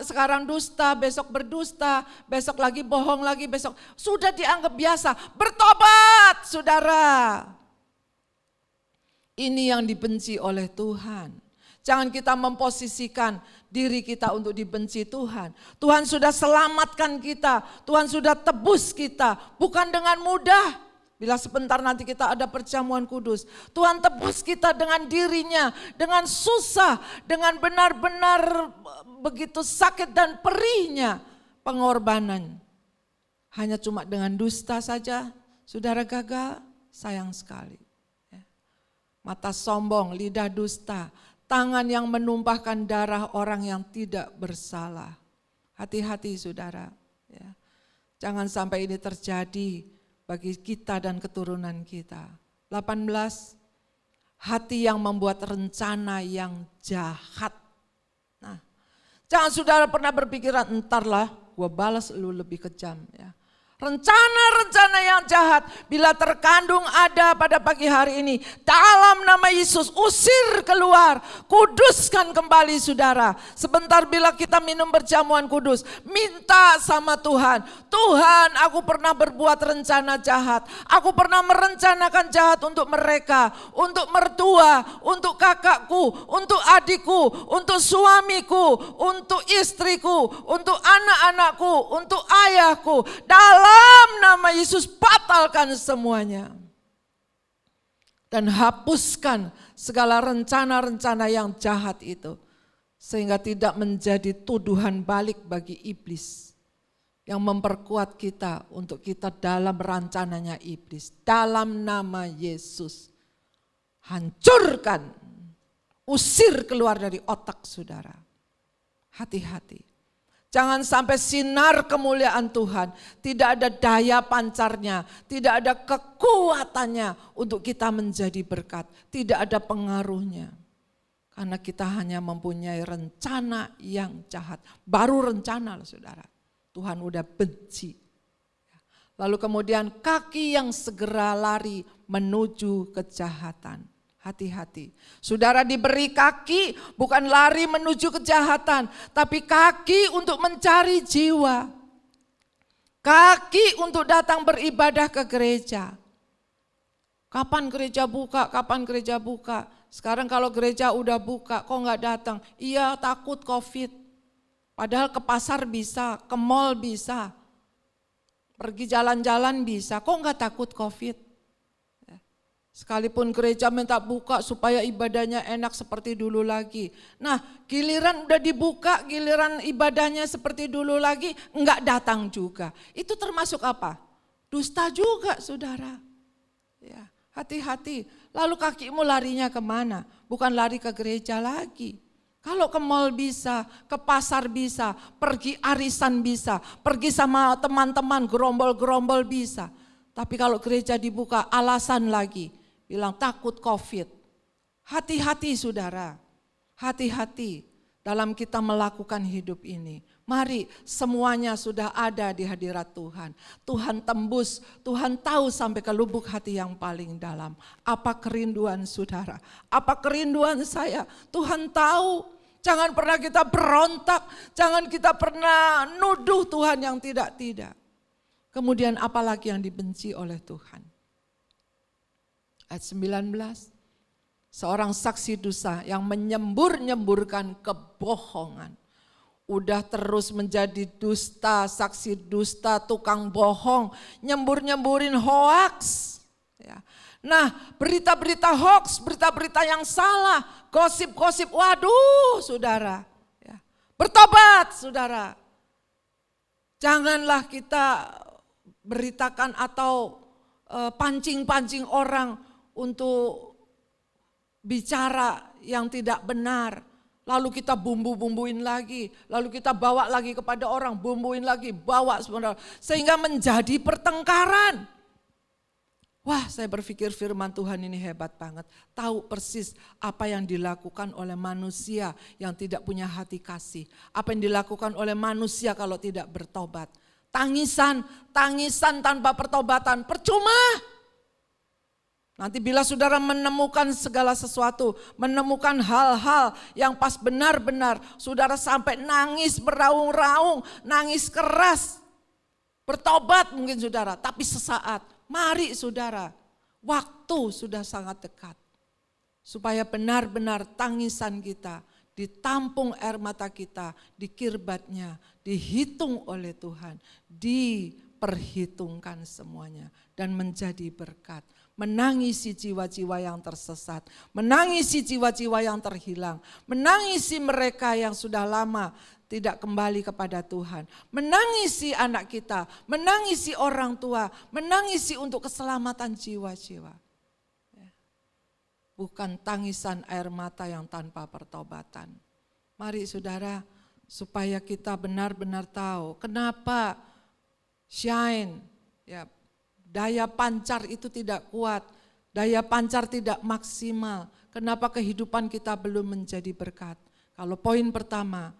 sekarang dusta, besok berdusta, besok lagi bohong lagi, besok sudah dianggap biasa. Bertobat saudara. Ini yang dibenci oleh Tuhan. Jangan kita memposisikan diri kita untuk dibenci Tuhan. Tuhan sudah selamatkan kita, Tuhan sudah tebus kita, bukan dengan mudah. Bila sebentar nanti kita ada perjamuan kudus, Tuhan tebus kita dengan dirinya, dengan susah, dengan benar-benar begitu sakit dan perihnya pengorbanan. Hanya cuma dengan dusta saja, saudara gagal, sayang sekali. Mata sombong, lidah dusta, tangan yang menumpahkan darah orang yang tidak bersalah. Hati-hati saudara, ya. Jangan sampai ini terjadi bagi kita dan keturunan kita. 18, hati yang membuat rencana yang jahat. Nah, jangan saudara pernah berpikiran, entarlah gue balas lu lebih kejam. Ya. Rencana-rencana yang jahat bila terkandung ada pada pagi hari ini, dalam nama Yesus usir keluar, kuduskan kembali saudara. Sebentar bila kita minum perjamuan kudus, minta sama Tuhan, Tuhan aku pernah berbuat rencana jahat, aku pernah merencanakan jahat untuk mereka, untuk mertua, untuk kakakku, untuk adikku, untuk suamiku, untuk istriku, untuk anak-anakku, untuk ayahku. Dalam nama Yesus batalkan semuanya. Dan hapuskan segala rencana-rencana yang jahat itu. Sehingga tidak menjadi tuduhan balik bagi iblis. Yang memperkuat kita untuk kita dalam rencananya iblis. Dalam nama Yesus. Hancurkan. Usir keluar dari otak saudara. Hati-hati. Jangan sampai sinar kemuliaan Tuhan tidak ada daya pancarnya, tidak ada kekuatannya untuk kita menjadi berkat, tidak ada pengaruhnya. Karena kita hanya mempunyai rencana yang jahat, baru rencana loh saudara, Tuhan udah benci. Lalu kemudian kaki yang segera lari menuju kejahatan. Hati-hati. Saudara diberi kaki bukan lari menuju kejahatan, tapi kaki untuk mencari jiwa. Kaki untuk datang beribadah ke gereja. Kapan gereja buka? Kapan gereja buka? Sekarang kalau gereja udah buka, kok nggak datang? Iya, takut COVID. Padahal ke pasar bisa, ke mall bisa, pergi jalan-jalan bisa. Kok nggak takut COVID? Sekalipun gereja minta buka supaya ibadahnya enak seperti dulu lagi. Nah, giliran udah dibuka, giliran ibadahnya seperti dulu lagi, enggak datang juga. Itu termasuk apa? Dusta juga saudara. Ya, hati-hati. Lalu kakimu larinya kemana? Bukan lari ke gereja lagi. Kalau ke mall bisa, ke pasar bisa, pergi arisan bisa, pergi sama teman-teman gerombol-gerombol bisa. Tapi kalau gereja dibuka, alasan lagi. Bilang takut COVID. Hati-hati saudara, hati-hati dalam kita melakukan hidup ini. Mari semuanya sudah ada di hadirat Tuhan. Tuhan tembus, Tuhan tahu sampai ke lubuk hati yang paling dalam. Apa kerinduan saudara, apa kerinduan saya, Tuhan tahu. Jangan pernah kita berontak, jangan kita pernah nuduh Tuhan yang tidak-tidak. Kemudian apalagi yang dibenci oleh Tuhan. Ayat 19, seorang saksi dosa yang menyembur-nyemburkan kebohongan. Udah terus menjadi dusta, saksi dusta, tukang bohong, nyembur-nyemburin hoaks. Ya. Nah berita-berita hoaks, berita-berita yang salah, gosip-gosip, waduh saudara. Ya. Bertobat saudara. Janganlah kita beritakan atau pancing-pancing orang untuk bicara yang tidak benar. Lalu kita bumbu-bumbuin lagi, lalu kita bawa lagi kepada orang, bumbuin lagi, bawa sebenarnya. Sehingga menjadi pertengkaran. Wah, saya berpikir firman Tuhan ini hebat banget. Tahu persis apa yang dilakukan oleh manusia yang tidak punya hati kasih. Apa yang dilakukan oleh manusia kalau tidak bertobat. Tangisan tanpa pertobatan, percuma. Nanti bila saudara menemukan segala sesuatu, menemukan hal-hal yang pas benar-benar, saudara sampai nangis beraung-raung, nangis keras, bertobat mungkin saudara, tapi sesaat, mari saudara, waktu sudah sangat dekat. Supaya benar-benar tangisan kita, ditampung air mata kita, dikirbatnya, dihitung oleh Tuhan, diperhitungkan semuanya dan menjadi berkat. Menangisi jiwa-jiwa yang tersesat, menangisi jiwa-jiwa yang terhilang, menangisi mereka yang sudah lama tidak kembali kepada Tuhan, menangisi anak kita, menangisi orang tua, menangisi untuk keselamatan jiwa-jiwa. Bukan tangisan air mata yang tanpa pertobatan. Mari saudara, supaya kita benar-benar tahu kenapa shine, ya, daya pancar itu tidak kuat, daya pancar tidak maksimal. Kenapa kehidupan kita belum menjadi berkat? Kalau poin pertama,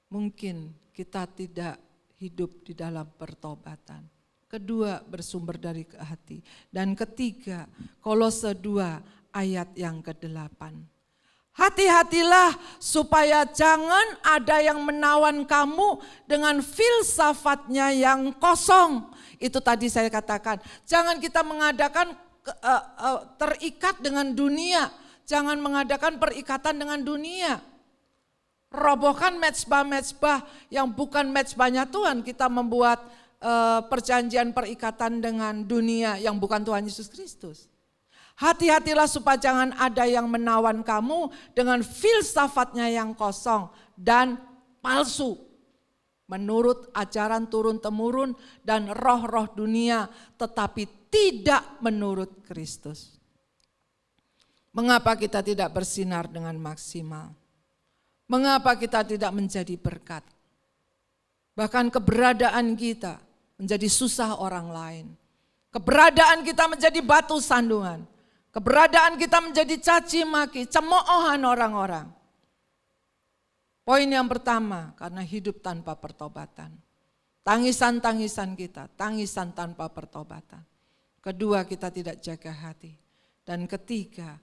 mungkin kita tidak hidup di dalam pertobatan. Kedua, bersumber dari hati. Dan ketiga, Kolose 2 ayat yang ke-8. Hati-hatilah supaya jangan ada yang menawan kamu dengan filsafatnya yang kosong. Itu tadi saya katakan, jangan kita mengadakan terikat dengan dunia, jangan mengadakan perikatan dengan dunia. Robohkan mezbah-mezbah yang bukan mezbahnya Tuhan, kita membuat perjanjian perikatan dengan dunia yang bukan Tuhan Yesus Kristus. Hati-hatilah supaya jangan ada yang menawan kamu dengan filsafatnya yang kosong dan palsu. Menurut ajaran turun-temurun dan roh-roh dunia, tetapi tidak menurut Kristus. Mengapa kita tidak bersinar dengan maksimal? Mengapa kita tidak menjadi berkat? Bahkan keberadaan kita menjadi susah orang lain. Keberadaan kita menjadi batu sandungan. Keberadaan kita menjadi caci maki, cemoohan orang-orang. Poin yang pertama, karena hidup tanpa pertobatan. Tangisan-tangisan kita, tangisan tanpa pertobatan. Kedua, kita tidak jaga hati. Dan ketiga,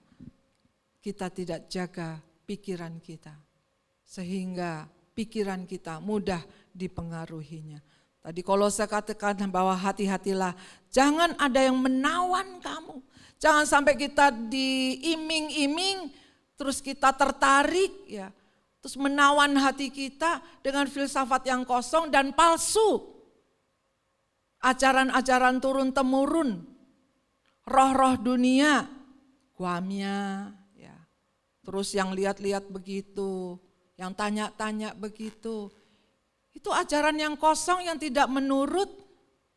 kita tidak jaga pikiran kita. Sehingga pikiran kita mudah dipengaruhinya. Tadi kalau saya katakan bahwa hati-hatilah, jangan ada yang menawan kamu. Jangan sampai kita diiming-iming, terus kita tertarik, ya, terus menawan hati kita dengan filsafat yang kosong dan palsu. Ajaran-ajaran turun-temurun, roh-roh dunia, guamnya, ya, terus yang lihat-lihat begitu, yang tanya-tanya begitu. Itu ajaran yang kosong yang tidak menurut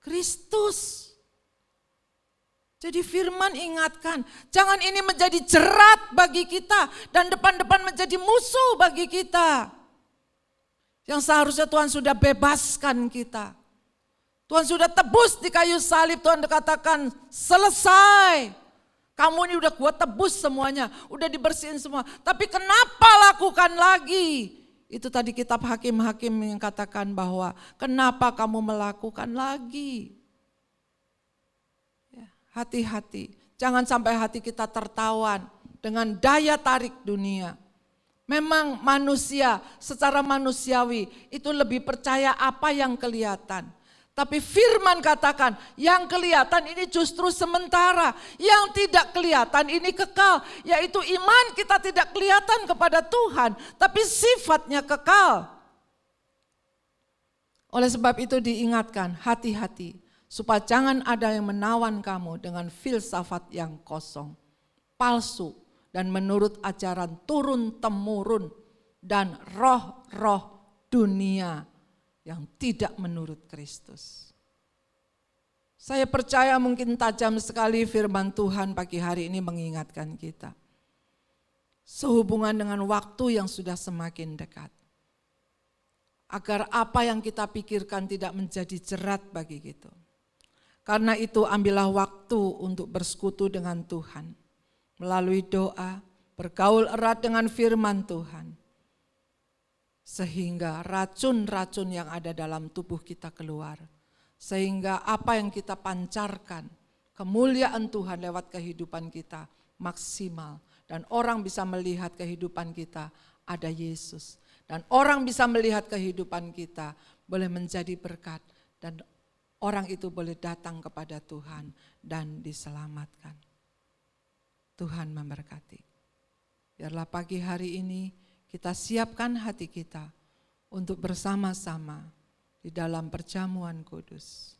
Kristus. Jadi firman ingatkan, jangan ini menjadi jerat bagi kita dan depan-depan menjadi musuh bagi kita. Yang seharusnya Tuhan sudah bebaskan kita. Tuhan sudah tebus di kayu salib, Tuhan katakan selesai. Kamu ini udah gua tebus semuanya, udah dibersihin semua. Tapi kenapa lakukan lagi? Itu tadi kitab Hakim-Hakim yang katakan bahwa kenapa kamu melakukan lagi? Hati-hati, jangan sampai hati kita tertawan dengan daya tarik dunia. Memang manusia secara manusiawi itu lebih percaya apa yang kelihatan. Tapi firman katakan yang kelihatan ini justru sementara, yang tidak kelihatan ini kekal. Yaitu iman kita tidak kelihatan kepada Tuhan, tapi sifatnya kekal. Oleh sebab itu diingatkan, hati-hati. Supaya jangan ada yang menawan kamu dengan filsafat yang kosong, palsu, dan menurut ajaran turun-temurun dan roh-roh dunia yang tidak menurut Kristus. Saya percaya mungkin tajam sekali firman Tuhan pagi hari ini mengingatkan kita. Sehubungan dengan waktu yang sudah semakin dekat. Agar apa yang kita pikirkan tidak menjadi jerat bagi kita. Karena itu ambillah waktu untuk bersekutu dengan Tuhan. Melalui doa, bergaul erat dengan firman Tuhan. Sehingga racun-racun yang ada dalam tubuh kita keluar. Sehingga apa yang kita pancarkan kemuliaan Tuhan lewat kehidupan kita maksimal. Dan orang bisa melihat kehidupan kita ada Yesus. Dan orang bisa melihat kehidupan kita boleh menjadi berkat. Dan orang itu boleh datang kepada Tuhan dan diselamatkan. Tuhan memberkati. Biarlah pagi hari ini kita siapkan hati kita untuk bersama-sama di dalam perjamuan kudus.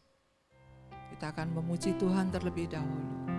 Kita akan memuji Tuhan terlebih dahulu.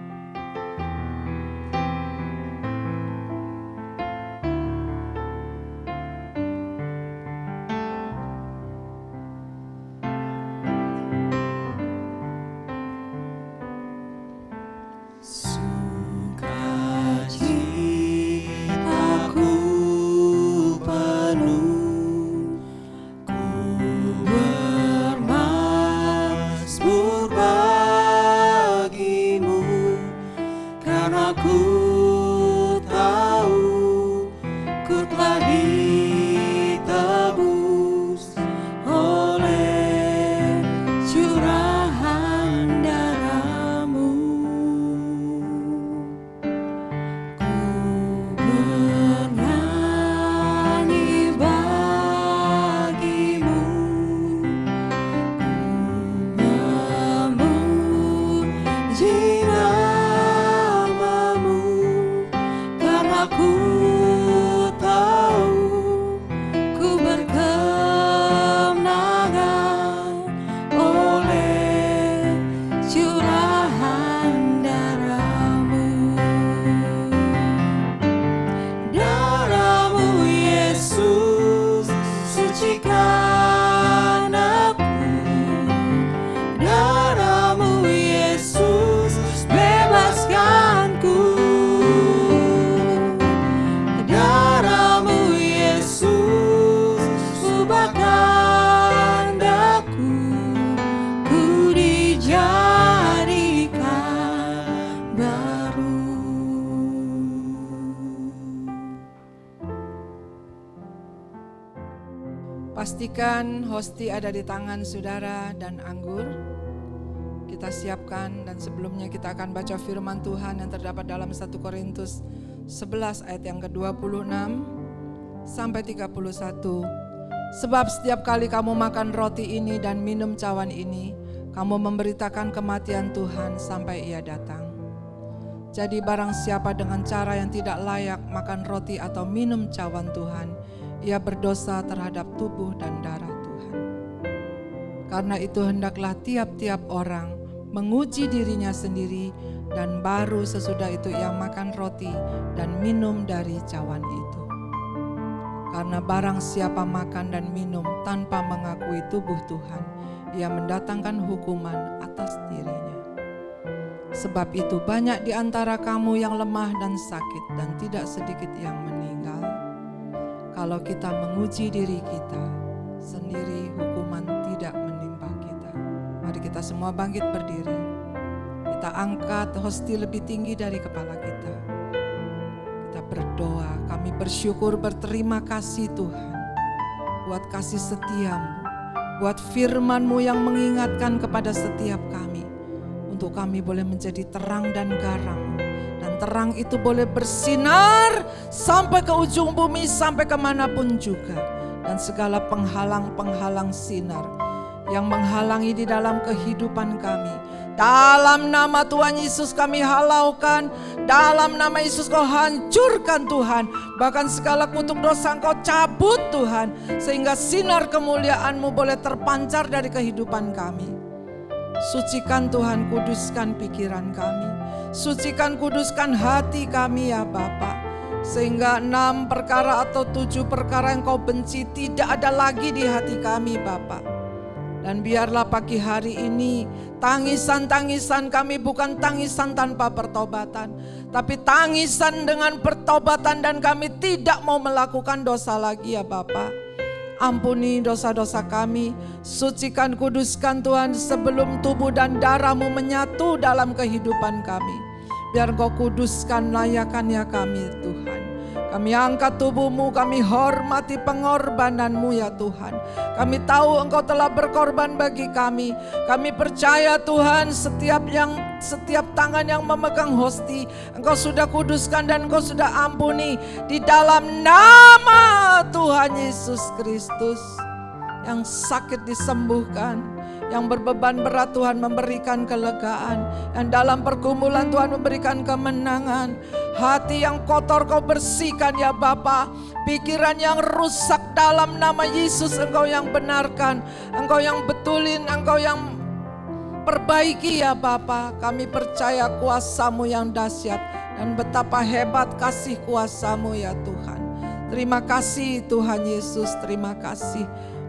Pastikan hosti ada di tangan saudara dan anggur. Kita siapkan dan sebelumnya kita akan baca firman Tuhan yang terdapat dalam 1 Korintus 11 ayat yang ke-26 sampai 31. Sebab setiap kali kamu makan roti ini dan minum cawan ini, kamu memberitakan kematian Tuhan sampai Ia datang. Jadi barang siapa dengan cara yang tidak layak makan roti atau minum cawan Tuhan, ia berdosa terhadap tubuh dan darah Tuhan. Karena itu hendaklah tiap-tiap orang menguji dirinya sendiri, dan baru sesudah itu ia makan roti dan minum dari cawan itu. Karena barang siapa makan dan minum tanpa mengakui tubuh Tuhan, ia mendatangkan hukuman atas dirinya. Sebab itu banyak di antara kamu yang lemah dan sakit, dan tidak sedikit yang meninggal. Kalau kita menguji diri kita sendiri, hukuman tidak menimpa kita. Mari kita semua bangkit berdiri. Kita angkat hosti lebih tinggi dari kepala kita. Kita berdoa, kami bersyukur, berterima kasih Tuhan buat kasih setiamu, buat firman-Mu yang mengingatkan kepada setiap kami, untuk kami boleh menjadi terang dan garam. Dan terang itu boleh bersinar sampai ke ujung bumi, sampai kemanapun juga. Dan segala penghalang-penghalang sinar yang menghalangi di dalam kehidupan kami, dalam nama Tuhan Yesus kami halaukan. Dalam nama Yesus Kau hancurkan Tuhan. Bahkan segala kutuk dosa Engkau cabut Tuhan, sehingga sinar kemuliaan-Mu boleh terpancar dari kehidupan kami. Sucikan Tuhan, kuduskan pikiran kami. Sucikan, kuduskan hati kami ya Bapa. Sehingga 6 perkara atau 7 perkara yang Kau benci tidak ada lagi di hati kami Bapa. Dan biarlah pagi hari ini tangisan-tangisan kami bukan tangisan tanpa pertobatan, tapi tangisan dengan pertobatan, dan kami tidak mau melakukan dosa lagi ya Bapa. Ampuni dosa-dosa kami, sucikan, kuduskan Tuhan sebelum tubuh dan darah-Mu menyatu dalam kehidupan kami. Biar Engkau kuduskan layakannya kami Tuhan. Kami angkat tubuh-Mu, kami hormati pengorbanan-Mu ya Tuhan. Kami tahu Engkau telah berkorban bagi kami. Kami percaya Tuhan, setiap tangan yang memegang hosti Engkau sudah kuduskan dan Engkau sudah ampuni di dalam nama Tuhan Yesus Kristus. Yang sakit disembuhkan, yang berbeban berat Tuhan memberikan kelegaan, yang dalam pergumulan Tuhan memberikan kemenangan. Hati yang kotor Kau bersihkan ya Bapa. Pikiran yang rusak dalam nama Yesus Engkau yang benarkan, Engkau yang betulin, Engkau yang perbaiki ya Bapa. Kami percaya kuasa-Mu yang dahsyat dan betapa hebat kasih kuasa-Mu ya Tuhan. Terima kasih Tuhan Yesus, terima kasih.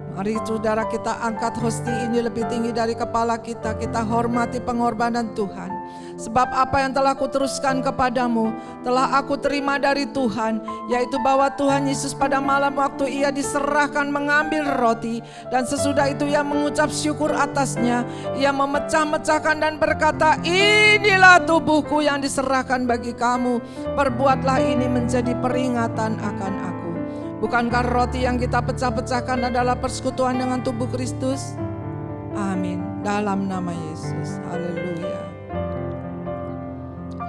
Mari saudara kita angkat hosti ini lebih tinggi dari kepala kita. Kita hormati pengorbanan Tuhan. Sebab apa yang telah kuteruskan kepadamu telah aku terima dari Tuhan, yaitu bahwa Tuhan Yesus pada malam waktu Ia diserahkan mengambil roti, dan sesudah itu Ia mengucap syukur atasnya. Ia memecah-mecahkan dan berkata, inilah tubuhku yang diserahkan bagi kamu. Perbuatlah ini menjadi peringatan akan aku. Bukankah roti yang kita pecah-pecahkan adalah persekutuan dengan tubuh Kristus? Amin. Dalam nama Yesus. Haleluya.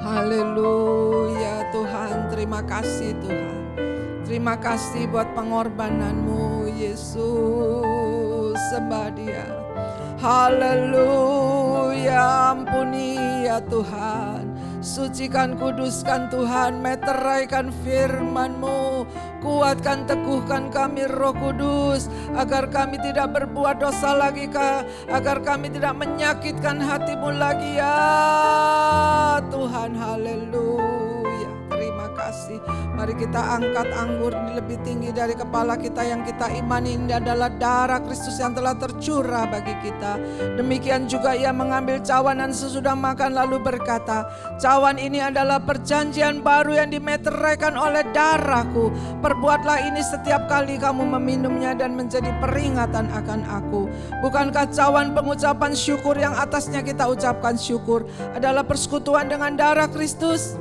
Haleluya Tuhan. Terima kasih Tuhan. Terima kasih buat pengorbanan-Mu Yesus. Sembah Dia. Haleluya. Ampuni ya Tuhan. Sucikan, kuduskan Tuhan, meteraikan firman-Mu. Kuatkan, teguhkan kami Roh Kudus, agar kami tidak berbuat dosa lagi, agar kami tidak menyakitkan hati-Mu lagi ya Tuhan. Haleluya. Terima kasih. Mari kita angkat anggur ini lebih tinggi dari kepala kita. Yang kita imani ini adalah darah Kristus yang telah tercurah bagi kita. Demikian juga Ia mengambil cawan dan sesudah makan lalu berkata, cawan ini adalah perjanjian baru yang dimeteraikan oleh darahku. Perbuatlah ini setiap kali kamu meminumnya dan menjadi peringatan akan aku. Bukankah cawan pengucapan syukur yang atasnya kita ucapkan syukur adalah persekutuan dengan darah Kristus?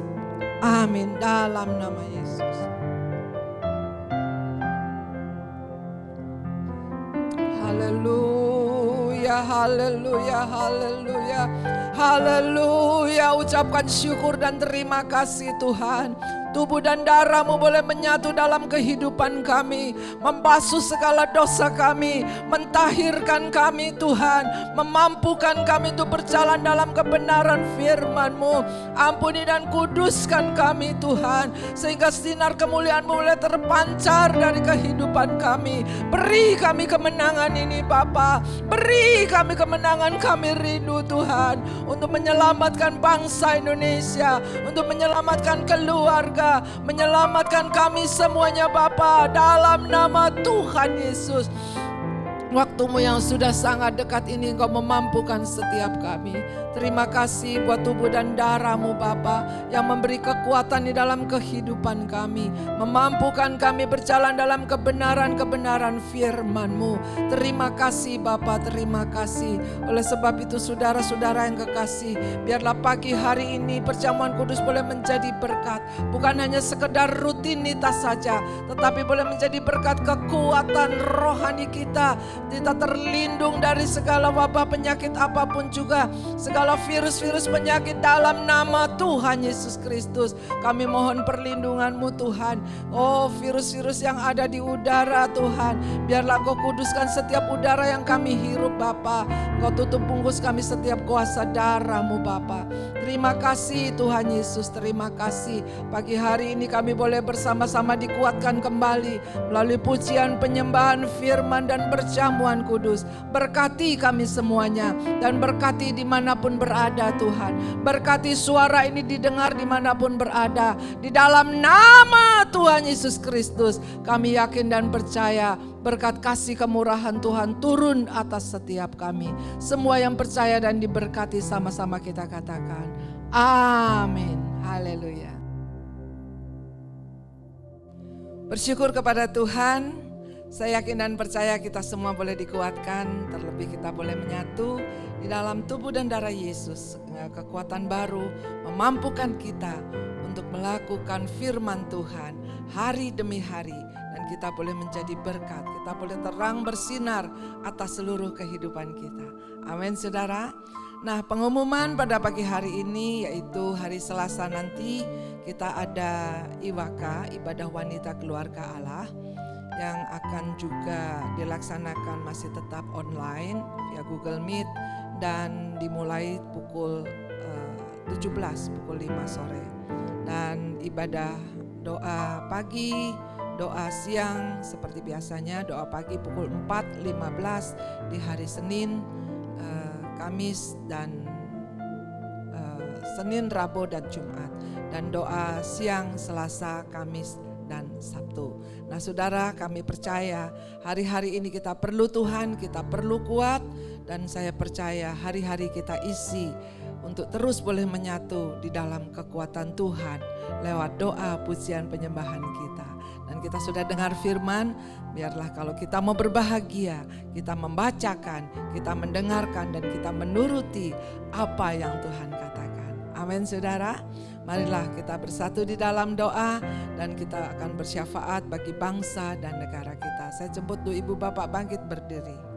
Amin. Dalam nama Yesus. Haleluya, haleluya, haleluya, haleluya. Ucapkan syukur dan terima kasih Tuhan. Tubuh dan darah-Mu boleh menyatu dalam kehidupan kami, membasuh segala dosa kami, mentahirkan kami Tuhan, memampukan kami untuk berjalan dalam kebenaran firman-Mu. Ampuni dan kuduskan kami Tuhan, sehingga sinar kemuliaan-Mu boleh terpancar dari kehidupan kami. Beri kami kemenangan ini Bapa, beri kami kemenangan. Kami rindu Tuhan untuk menyelamatkan bangsa Indonesia, untuk menyelamatkan keluarga, menyelamatkan kami semuanya Bapa, dalam nama Tuhan Yesus. Waktu-Mu yang sudah sangat dekat ini Engkau memampukan setiap kami. Terima kasih buat tubuh dan darah-Mu Bapa, yang memberi kekuatan di dalam kehidupan kami, memampukan kami berjalan dalam kebenaran-kebenaran firman-Mu. Terima kasih Bapa, terima kasih. Oleh sebab itu saudara-saudara yang kekasih, biarlah pagi hari ini perjamuan kudus boleh menjadi berkat, bukan hanya sekedar rutinitas saja, tetapi boleh menjadi berkat kekuatan rohani kita. Kita terlindung dari segala wabah penyakit apapun juga, segala virus-virus penyakit dalam nama Tuhan Yesus Kristus. Kami mohon perlindungan-Mu Tuhan. Oh, virus-virus yang ada di udara Tuhan, biarlah Engkau kuduskan setiap udara yang kami hirup Bapa. Engkau tutup bungkus kami setiap kuasa darah-Mu Bapa. Terima kasih Tuhan Yesus, terima kasih. Pagi hari ini kami boleh bersama-sama dikuatkan kembali melalui pujian, penyembahan, firman dan perjamuan kudus. Berkati kami semuanya dan berkati dimanapun berada Tuhan. Berkati suara ini didengar dimanapun berada. Di dalam nama Tuhan Yesus Kristus kami yakin dan percaya berkat kasih kemurahan Tuhan turun atas setiap kami. Semua yang percaya dan diberkati sama-sama kita katakan amin. Haleluya. Bersyukur kepada Tuhan. Saya yakin dan percaya kita semua boleh dikuatkan, terlebih kita boleh menyatu di dalam tubuh dan darah Yesus. Kekuatan baru memampukan kita untuk melakukan firman Tuhan hari demi hari. Dan kita boleh menjadi berkat, kita boleh terang bersinar atas seluruh kehidupan kita. Amin saudara. Nah, pengumuman pada pagi hari ini yaitu hari Selasa nanti kita ada IWK, Ibadah Wanita Keluarga Allah, yang akan juga dilaksanakan masih tetap online via Google Meet dan dimulai pukul 17, pukul 5 sore. Dan ibadah doa pagi, doa siang seperti biasanya, doa pagi pukul 4.15 di hari Senin, Kamis dan Senin, Rabu dan Jumat, dan doa siang Selasa, Kamis dan Sabtu. Nah saudara, kami percaya hari-hari ini kita perlu Tuhan, kita perlu kuat, dan saya percaya hari-hari kita isi untuk terus boleh menyatu di dalam kekuatan Tuhan lewat doa, pujian, penyembahan kita. Dan kita sudah dengar firman, biarlah kalau kita mau berbahagia, kita membacakan, kita mendengarkan, dan kita menuruti apa yang Tuhan katakan. Amin saudara. Marilah kita bersatu di dalam doa dan kita akan bersyafaat bagi bangsa dan negara kita. Saya jemput dulu ibu bapak bangkit berdiri.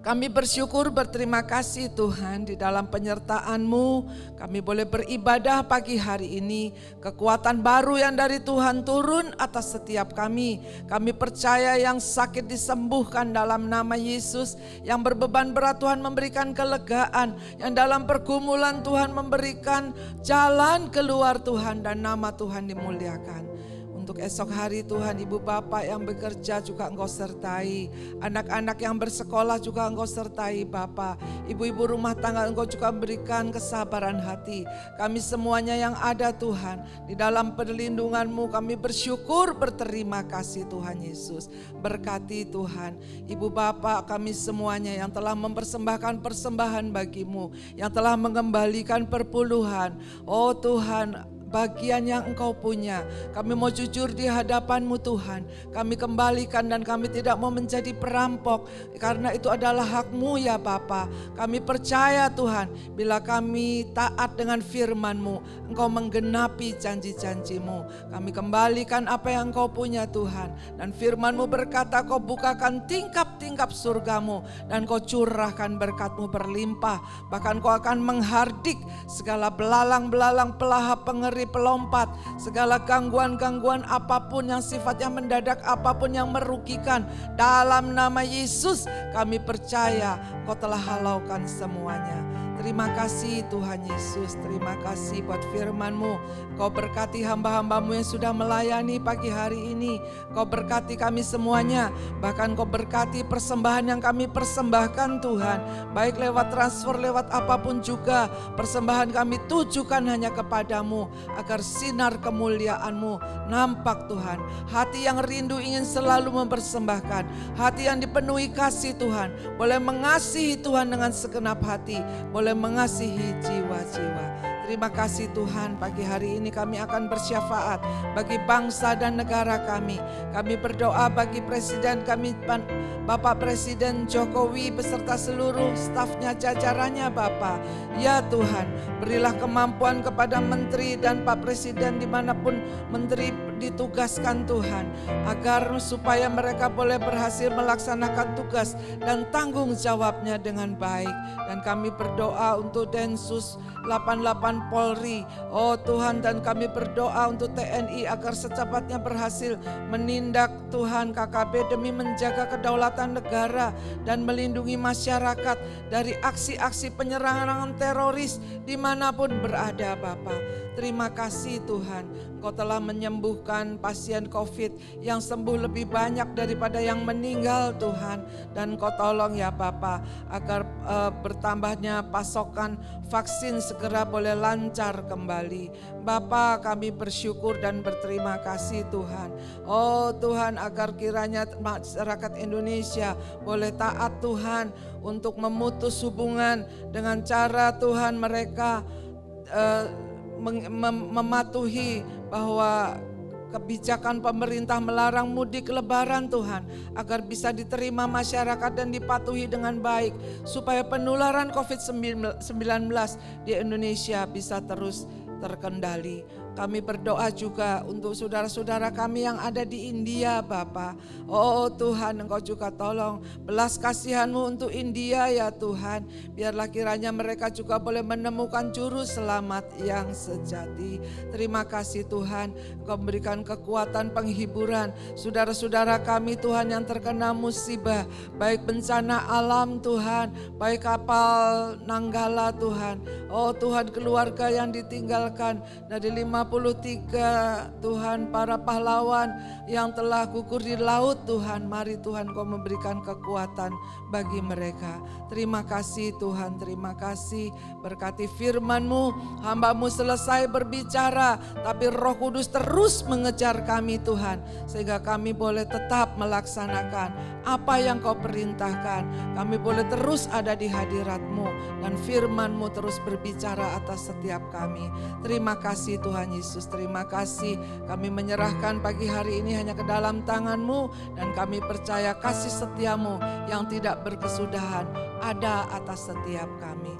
Kami bersyukur, berterima kasih Tuhan, di dalam penyertaan-Mu kami boleh beribadah pagi hari ini. Kekuatan baru yang dari Tuhan turun atas setiap kami. Kami percaya yang sakit disembuhkan dalam nama Yesus, yang berbeban berat Tuhan memberikan kelegaan, yang dalam pergumulan Tuhan memberikan jalan keluar Tuhan, dan nama Tuhan dimuliakan. Untuk esok hari Tuhan, ibu bapak yang bekerja juga Engkau sertai, anak-anak yang bersekolah juga Engkau sertai Bapa, ibu-ibu rumah tangga Engkau juga berikan kesabaran hati. Kami semuanya yang ada Tuhan, di dalam perlindungan-Mu kami bersyukur, berterima kasih Tuhan Yesus. Berkati Tuhan, ibu bapak kami semuanya yang telah mempersembahkan persembahan bagi-Mu, yang telah mengembalikan perpuluhan. Oh Tuhan, bagian yang Engkau punya, kami mau jujur di hadapan-Mu Tuhan. Kami kembalikan dan kami tidak mau menjadi perampok, karena itu adalah hak-Mu ya Bapa. Kami percaya Tuhan, bila kami taat dengan firman-Mu, Engkau menggenapi janji-janji-Mu. Kami kembalikan apa yang Engkau punya Tuhan. Dan firman-Mu berkata, Kau bukakan tingkap-tingkap surga-Mu dan Kau curahkan berkat-Mu berlimpah. Bahkan Kau akan menghardik segala belalang-belalang, pelaha, pengeri, pelompat, segala gangguan-gangguan apapun yang sifatnya mendadak, apapun yang merugikan. Dalam nama Yesus kami percaya Kau telah halaukan semuanya. Terima kasih Tuhan Yesus, terima kasih buat firman-Mu. Kau berkati hamba-hamba-Mu yang sudah melayani pagi hari ini. Kau berkati kami semuanya, bahkan Kau berkati persembahan yang kami persembahkan Tuhan. Baik lewat transfer, lewat apapun juga, persembahan kami tujukan hanya kepadamu, agar sinar kemuliaan-Mu nampak Tuhan. Hati yang rindu ingin selalu mempersembahkan, hati yang dipenuhi kasih Tuhan, boleh mengasihi Tuhan dengan segenap hati, boleh mengasihi jiwa-jiwa. Terima kasih Tuhan, pagi hari ini kami akan bersyafaat bagi bangsa dan negara kami. Kami berdoa bagi Presiden kami, Bapak Presiden Jokowi beserta seluruh stafnya, jajarannya Bapak. Ya Tuhan, berilah kemampuan kepada Menteri dan Pak Presiden dimanapun Menteri ditugaskan Tuhan, agar supaya mereka boleh berhasil melaksanakan tugas dan tanggung jawabnya dengan baik. Dan kami berdoa untuk Densus 88 Polri, oh Tuhan, dan kami berdoa untuk TNI agar secepatnya berhasil menindak Tuhan KKB demi menjaga kedaulatan negara dan melindungi masyarakat dari aksi-aksi penyerangan teroris dimanapun berada Bapak. Terima kasih Tuhan, Engkau telah menyembuhkan pasien COVID yang sembuh lebih banyak daripada yang meninggal Tuhan. Dan Engkau tolong ya Bapa, agar bertambahnya pasokan vaksin segera boleh lancar kembali. Bapa, kami bersyukur dan berterima kasih Tuhan. Oh Tuhan, agar kiranya masyarakat Indonesia boleh taat Tuhan untuk memutus hubungan dengan cara Tuhan mereka mematuhi bahwa kebijakan pemerintah melarang mudik lebaran Tuhan, agar bisa diterima masyarakat dan dipatuhi dengan baik, supaya penularan COVID-19 di Indonesia bisa terus terkendali. Kami berdoa juga untuk saudara-saudara kami yang ada di India Bapa. Oh Tuhan, Engkau juga tolong belas kasihan-Mu untuk India ya Tuhan. Biarlah kiranya mereka juga boleh menemukan juru selamat yang sejati. Terima kasih Tuhan, Engkau memberikan kekuatan penghiburan saudara-saudara kami Tuhan yang terkena musibah, baik bencana alam Tuhan, baik kapal Nanggala Tuhan. Oh Tuhan, keluarga yang ditinggalkan dari 53 Tuhan, para pahlawan yang telah gugur di laut Tuhan. Mari Tuhan Kau memberikan kekuatan bagi mereka. Terima kasih Tuhan, terima kasih. Berkati firman-Mu, hamba-Mu selesai berbicara, tapi Roh Kudus terus mengejar kami Tuhan, sehingga kami boleh tetap melaksanakan apa yang Kau perintahkan. Kami boleh terus ada di hadirat-Mu dan firman-Mu terus berbicara atas setiap kami. Terima kasih Tuhan Yesus, terima kasih. Kami menyerahkan pagi hari ini hanya ke dalam tangan-Mu, dan kami percaya kasih setia-Mu yang tidak berkesudahan ada atas setiap kami.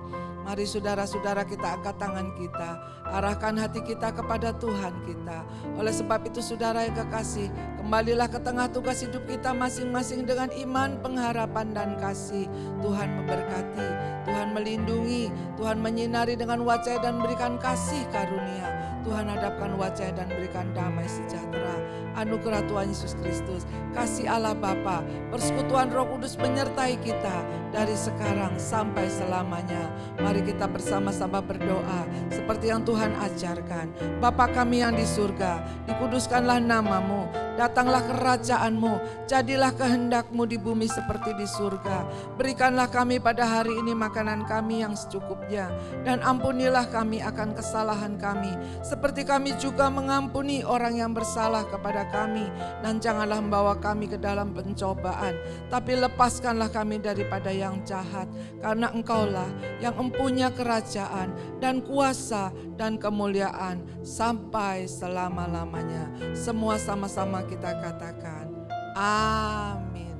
Mari saudara-saudara kita angkat tangan kita, arahkan hati kita kepada Tuhan kita. Oleh sebab itu saudara yang kekasih, kembalilah ke tengah tugas hidup kita masing-masing dengan iman, pengharapan dan kasih. Tuhan memberkati, Tuhan melindungi, Tuhan menyinari dengan wajah dan berikan kasih karunia. Tuhan hadapkan wajah dan berikan damai sejahtera. Anugerah Tuhan Yesus Kristus, kasih Allah Bapa, persekutuan Roh Kudus menyertai kita dari sekarang sampai selamanya. Mari kita bersama-sama berdoa seperti yang Tuhan ajarkan. Bapa kami yang di surga, dikuduskanlah nama-Mu, datanglah kerajaan-Mu, jadilah kehendak-Mu di bumi seperti di surga. Berikanlah kami pada hari ini makanan kami yang secukupnya, dan ampunilah kami akan kesalahan kami, seperti kami juga mengampuni orang yang bersalah kepada kami. Dan janganlah membawa kami ke dalam pencobaan, tapi lepaskanlah kami daripada yang jahat. Karena Engkaulah yang mempunyai kerajaan dan kuasa dan kemuliaan sampai selama-lamanya. Semua sama-sama kita katakan amin.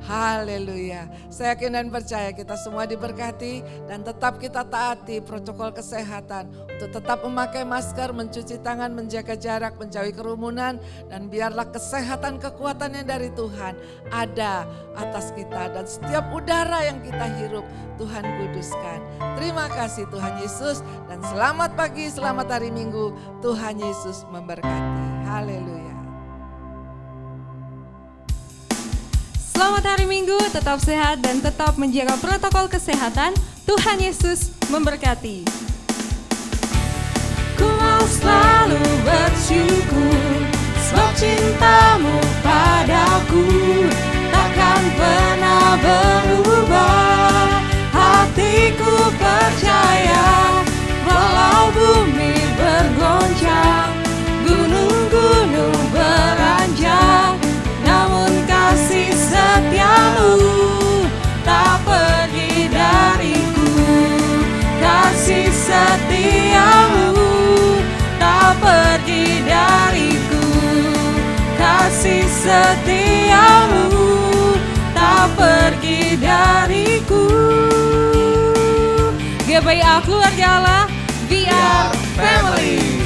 Haleluya. Saya yakin dan percaya kita semua diberkati, dan tetap kita taati protokol kesehatan untuk tetap memakai masker, mencuci tangan, menjaga jarak, menjauhi kerumunan, dan biarlah kesehatan kekuatan yang dari Tuhan ada atas kita, dan setiap udara yang kita hirup Tuhan kuduskan. Terima kasih Tuhan Yesus, dan selamat pagi, selamat hari Minggu. Tuhan Yesus memberkati. Haleluya. Selamat hari Minggu, tetap sehat dan tetap menjaga protokol kesehatan. Tuhan Yesus memberkati. Ku mau selalu bersyukur, sebab cinta-Mu padaku takkan pernah berubah. Hatiku percaya, walau bumi bergoncang, gunung-gunung beranjak, namun kasih setia-Mu tak pergi dariku. Kasih setia-Mu tak pergi dariku. Kasih setia-Mu tak pergi dariku. GBI keluarga Allah, we are family.